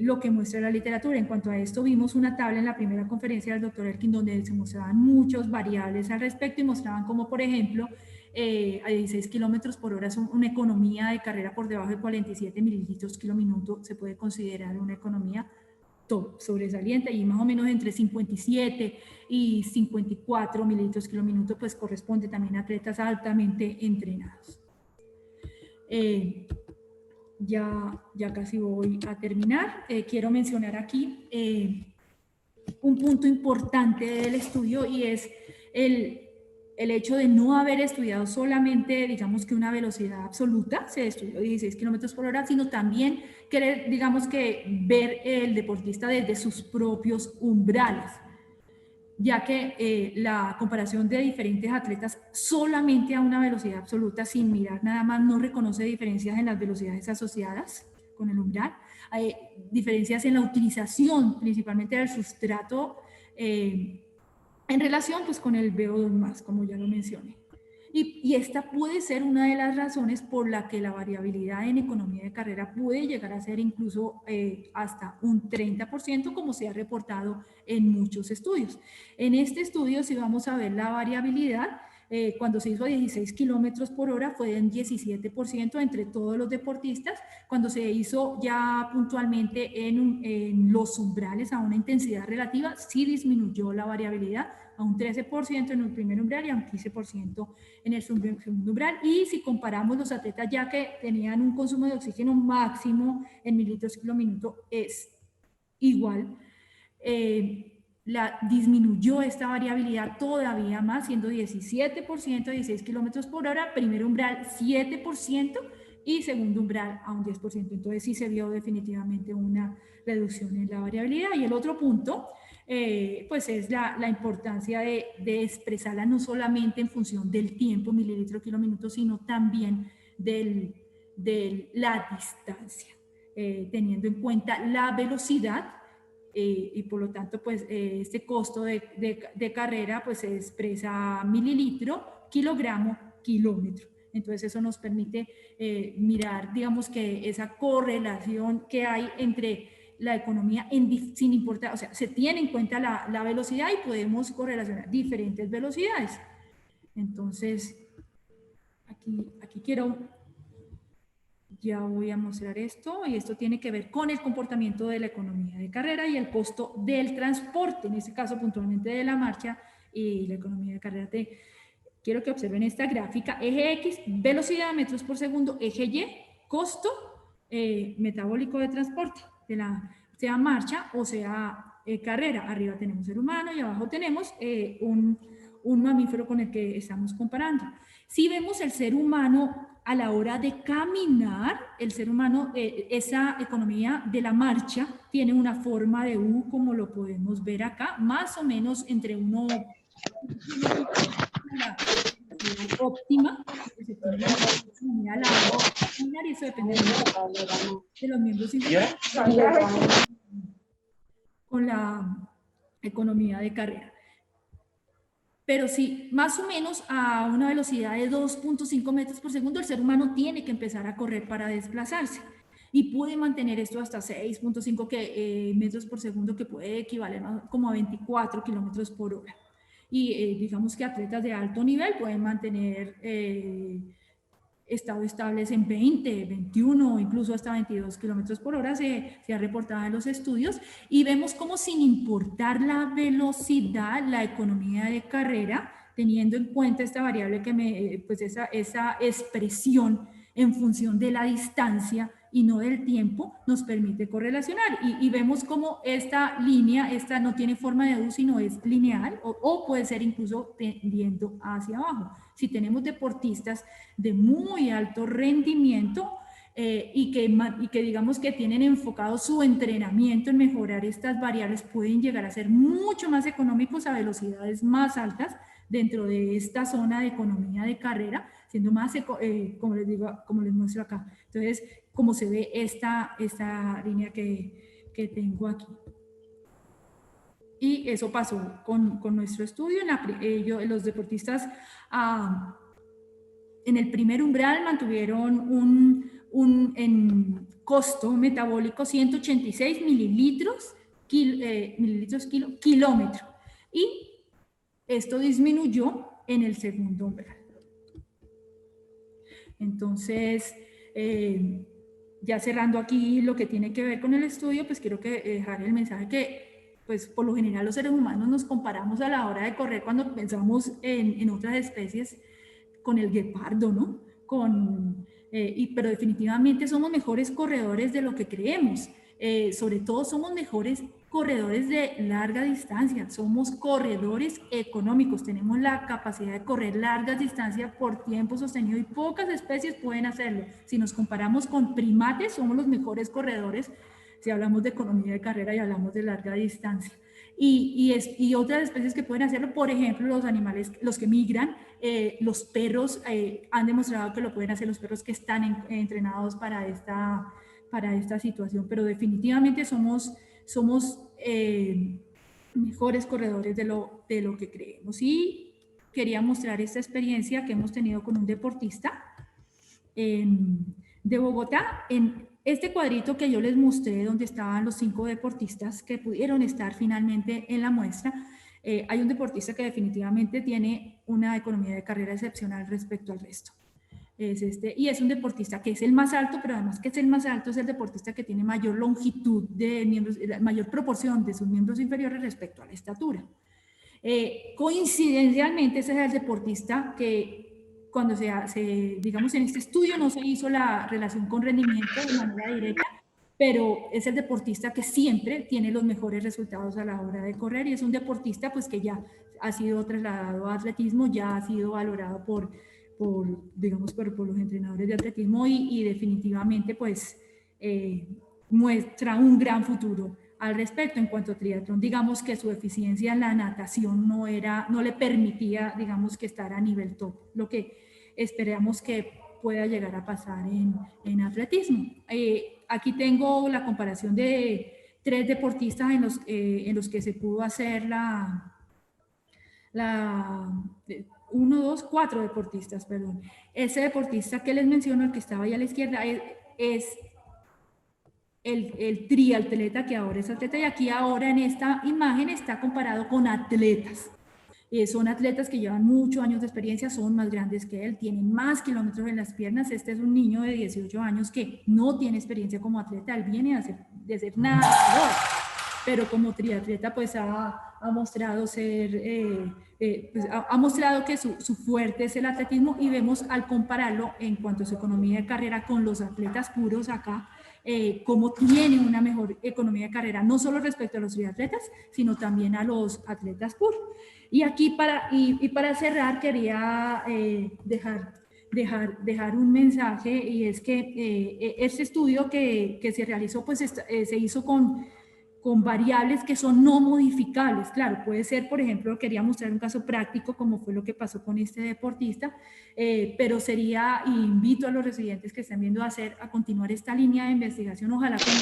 lo que muestra la literatura. En cuanto a esto, vimos una tabla en la primera conferencia del doctor Elkin donde se mostraban muchas variables al respecto y mostraban como, por ejemplo, a 16 kilómetros por hora una economía de carrera por debajo de 47 mililitros kilo minuto se puede considerar una economía sobresaliente, y más o menos entre 57 y 54 mililitros kilo minuto pues corresponde también a atletas altamente entrenados. Ya casi voy a terminar. Quiero mencionar aquí un punto importante del estudio y es el hecho de no haber estudiado solamente, digamos que una velocidad absoluta, se estudió 16 kilómetros por hora, sino también querer, digamos que ver el deportista desde sus propios umbrales, ya que la comparación de diferentes atletas solamente a una velocidad absoluta sin mirar nada más no reconoce diferencias en las velocidades asociadas con el umbral. Hay diferencias en la utilización principalmente del sustrato en relación pues con el VO2+, como ya lo mencioné. Y esta puede ser una de las razones por la que la variabilidad en economía de carrera puede llegar a ser incluso hasta un 30%, como se ha reportado en muchos estudios. En este estudio, si vamos a ver la variabilidad, cuando se hizo a 16 kilómetros por hora fue en 17% entre todos los deportistas. Cuando se hizo ya puntualmente en los umbrales a una intensidad relativa, sí disminuyó la variabilidad a un 13% en el primer umbral y a un 15% en el segundo umbral. Y si comparamos los atletas ya que tenían un consumo de oxígeno máximo en mililitros kilo minuto, es igual. Disminuyó esta variabilidad todavía más, siendo 17%, 16 kilómetros por hora, primer umbral 7% y segundo umbral a un 10%. Entonces sí se vio definitivamente una reducción en la variabilidad. Y el otro punto, pues es la importancia de expresarla no solamente en función del tiempo, mililitro kilo minuto, sino también de la distancia, teniendo en cuenta la velocidad. Y por lo tanto, pues este costo de carrera pues se expresa mililitro, kilogramo, kilómetro. Entonces eso nos permite mirar, digamos que esa correlación que hay entre la economía sin importar, o sea, se tiene en cuenta la velocidad y podemos correlacionar diferentes velocidades. Entonces, aquí quiero... Ya voy a mostrar esto y esto tiene que ver con el comportamiento de la economía de carrera y el costo del transporte, en este caso puntualmente de la marcha y la economía de carrera. Quiero que observen esta gráfica, eje X, velocidad, metros por segundo, eje Y, costo metabólico de transporte, sea marcha o sea carrera. Arriba tenemos el humano y abajo tenemos un mamífero con el que estamos comparando. Si vemos el ser humano a la hora de caminar, el ser humano, esa economía de la marcha tiene una forma de U, como lo podemos ver acá, más o menos entre uno óptima, y eso depende de los miembros inferiores con la economía de carrera. Pero sí, más o menos a una velocidad de 2.5 metros por segundo, el ser humano tiene que empezar a correr para desplazarse. Y puede mantener esto hasta 6.5 metros por segundo, que puede equivaler como a 24 kilómetros por hora. Y digamos que atletas de alto nivel pueden mantener estados estables en 20, 21 o incluso hasta 22 kilómetros por hora, se ha reportado en los estudios, y vemos como sin importar la velocidad, la economía de carrera, teniendo en cuenta esta variable pues esa expresión en función de la distancia y no del tiempo, nos permite correlacionar. Y vemos como esta línea, esta no tiene forma de U, sino es lineal, o puede ser incluso tendiendo hacia abajo. Si tenemos deportistas de muy alto rendimiento y que digamos que tienen enfocado su entrenamiento en mejorar estas variables, pueden llegar a ser mucho más económicos a velocidades más altas dentro de esta zona de economía de carrera, siendo más, como les digo, como les muestro acá. Entonces, como se ve esta línea que tengo aquí. Y eso pasó con nuestro estudio. Los deportistas en el primer umbral mantuvieron en costo metabólico 186 mililitros kilómetro. Y esto disminuyó en el segundo umbral. Entonces, ya cerrando aquí lo que tiene que ver con el estudio, pues quiero dejar el mensaje que, pues por lo general los seres humanos nos comparamos a la hora de correr cuando pensamos en otras especies con el guepardo, ¿no? Pero definitivamente somos mejores corredores de lo que creemos. Sobre todo somos mejores corredores de larga distancia, somos corredores económicos, tenemos la capacidad de correr largas distancias por tiempo sostenido y pocas especies pueden hacerlo. Si nos comparamos con primates, somos los mejores corredores si hablamos de economía de carrera y hablamos de larga distancia. Y otras especies que pueden hacerlo, por ejemplo, los animales, los que migran, los perros han demostrado que lo pueden hacer, los perros que están entrenados para esta situación, pero definitivamente somos mejores corredores de lo que creemos. Y quería mostrar esta experiencia que hemos tenido con un deportista de Bogotá. En este cuadrito que yo les mostré, donde estaban los 5 deportistas que pudieron estar finalmente en la muestra, hay un deportista que definitivamente tiene una economía de carrera excepcional respecto al resto. Y es un deportista que es el más alto, pero además que es el más alto, es el deportista que tiene mayor longitud de miembros, mayor proporción de sus miembros inferiores respecto a la estatura. Coincidencialmente, ese es el deportista que cuando digamos, en este estudio no se hizo la relación con rendimiento de manera directa, pero es el deportista que siempre tiene los mejores resultados a la hora de correr, y es un deportista pues que ya ha sido trasladado a atletismo, ya ha sido valorado por los entrenadores de atletismo y definitivamente pues muestra un gran futuro al respecto. En cuanto a triatlón, digamos que su eficiencia en la natación no le permitía, digamos, que estar a nivel top, lo que esperamos que pueda llegar a pasar en atletismo. Aquí tengo la comparación de 3 deportistas en los que se pudo hacer 4 deportistas, perdón. Ese deportista que les menciono, el que estaba ahí a la izquierda, es el triatleta que ahora es atleta, y aquí ahora en esta imagen está comparado con atletas. Son atletas que llevan muchos años de experiencia, son más grandes que él, tienen más kilómetros en las piernas. Este es un niño de 18 años que no tiene experiencia como atleta, él viene de ser nadador, pero como triatleta pues ha mostrado ha mostrado que su fuerte es el atletismo, y vemos al compararlo en cuanto a su economía de carrera con los atletas puros acá, cómo tiene una mejor economía de carrera, no solo respecto a los triatletas, sino también a los atletas puros. Y aquí para cerrar quería dejar un mensaje, y es que este estudio que se realizó pues se hizo con variables que son no modificables. Claro, puede ser, por ejemplo, quería mostrar un caso práctico como fue lo que pasó con este deportista, pero invito a los residentes que están viendo a continuar esta línea de investigación, ojalá con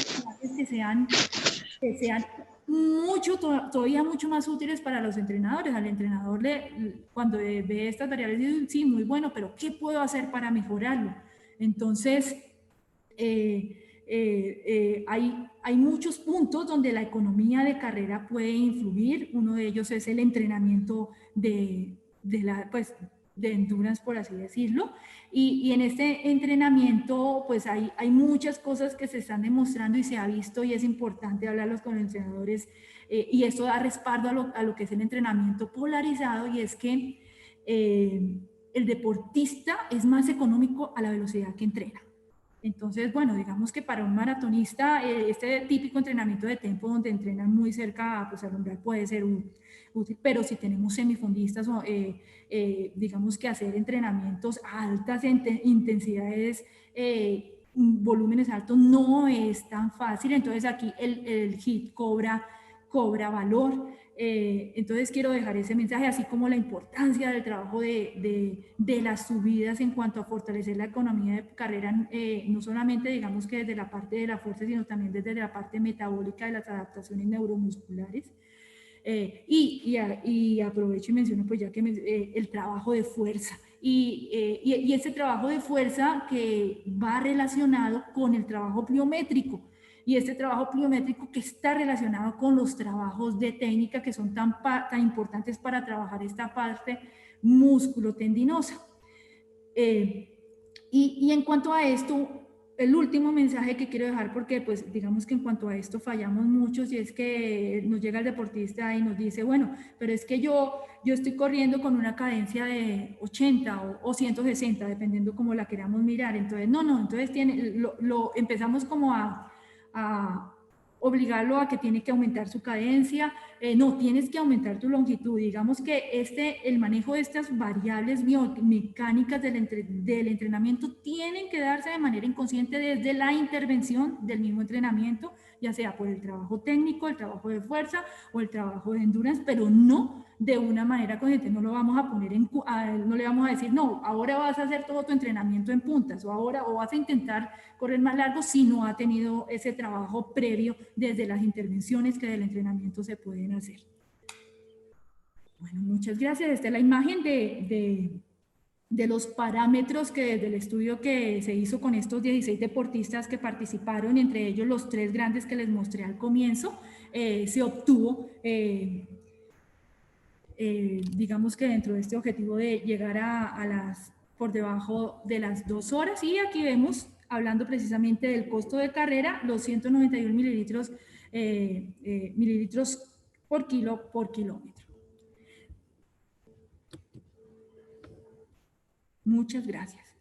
que sean todavía mucho más útiles para los entrenadores. Al entrenador cuando ve estas variables dice, sí, muy bueno, pero ¿qué puedo hacer para mejorarlo? Entonces, hay muchos puntos donde la economía de carrera puede influir. Uno de ellos es el entrenamiento de endurance, por así decirlo, y en este entrenamiento pues hay muchas cosas que se están demostrando y se ha visto, y es importante hablarlos con los entrenadores, y esto da respaldo a lo que es el entrenamiento polarizado, y es que el deportista es más económico a la velocidad que entrena. Entonces, bueno, digamos que para un maratonista, este típico entrenamiento de tiempo donde entrenan muy cerca pues, al umbral puede ser útil, pero si tenemos semifondistas, digamos que hacer entrenamientos a altas intensidades, volúmenes altos, no es tan fácil. Entonces aquí el HIIT cobra valor. Entonces quiero dejar ese mensaje, así como la importancia del trabajo de las subidas en cuanto a fortalecer la economía de carrera, no solamente digamos que desde la parte de la fuerza, sino también desde la parte metabólica de las adaptaciones neuromusculares. Y aprovecho y menciono, pues ya que el trabajo de fuerza. Y ese trabajo de fuerza que va relacionado con el trabajo pliométrico. Y este trabajo pliométrico que está relacionado con los trabajos de técnica que son tan importantes para trabajar esta parte músculo-tendinosa. Y en cuanto a esto, el último mensaje que quiero dejar, porque pues digamos que en cuanto a esto fallamos muchos, y es que nos llega el deportista y nos dice, bueno, pero es que yo estoy corriendo con una cadencia de 80 o 160, dependiendo cómo la queramos mirar. Entonces, entonces empezamos como a obligarlo a que tiene que aumentar su cadencia. No, tienes que aumentar tu longitud. Digamos que el manejo de estas variables biomecánicas del entrenamiento tienen que darse de manera inconsciente desde la intervención del mismo entrenamiento, ya sea por el trabajo técnico, el trabajo de fuerza o el trabajo de endurance, pero no de una manera consciente. No lo vamos a poner no le vamos a decir, no, ahora vas a hacer todo tu entrenamiento en puntas, o vas a intentar correr más largo si no ha tenido ese trabajo previo desde las intervenciones que del entrenamiento se pueden hacer. Bueno, muchas gracias. Esta es la imagen de los parámetros que desde el estudio que se hizo con estos 16 deportistas que participaron, entre ellos los 3 grandes que les mostré al comienzo, se obtuvo, digamos que dentro de este objetivo de llegar por debajo de las 2 horas. Y aquí vemos, hablando precisamente del costo de carrera, los 191 mililitros por kilo por kilómetro. Muchas gracias.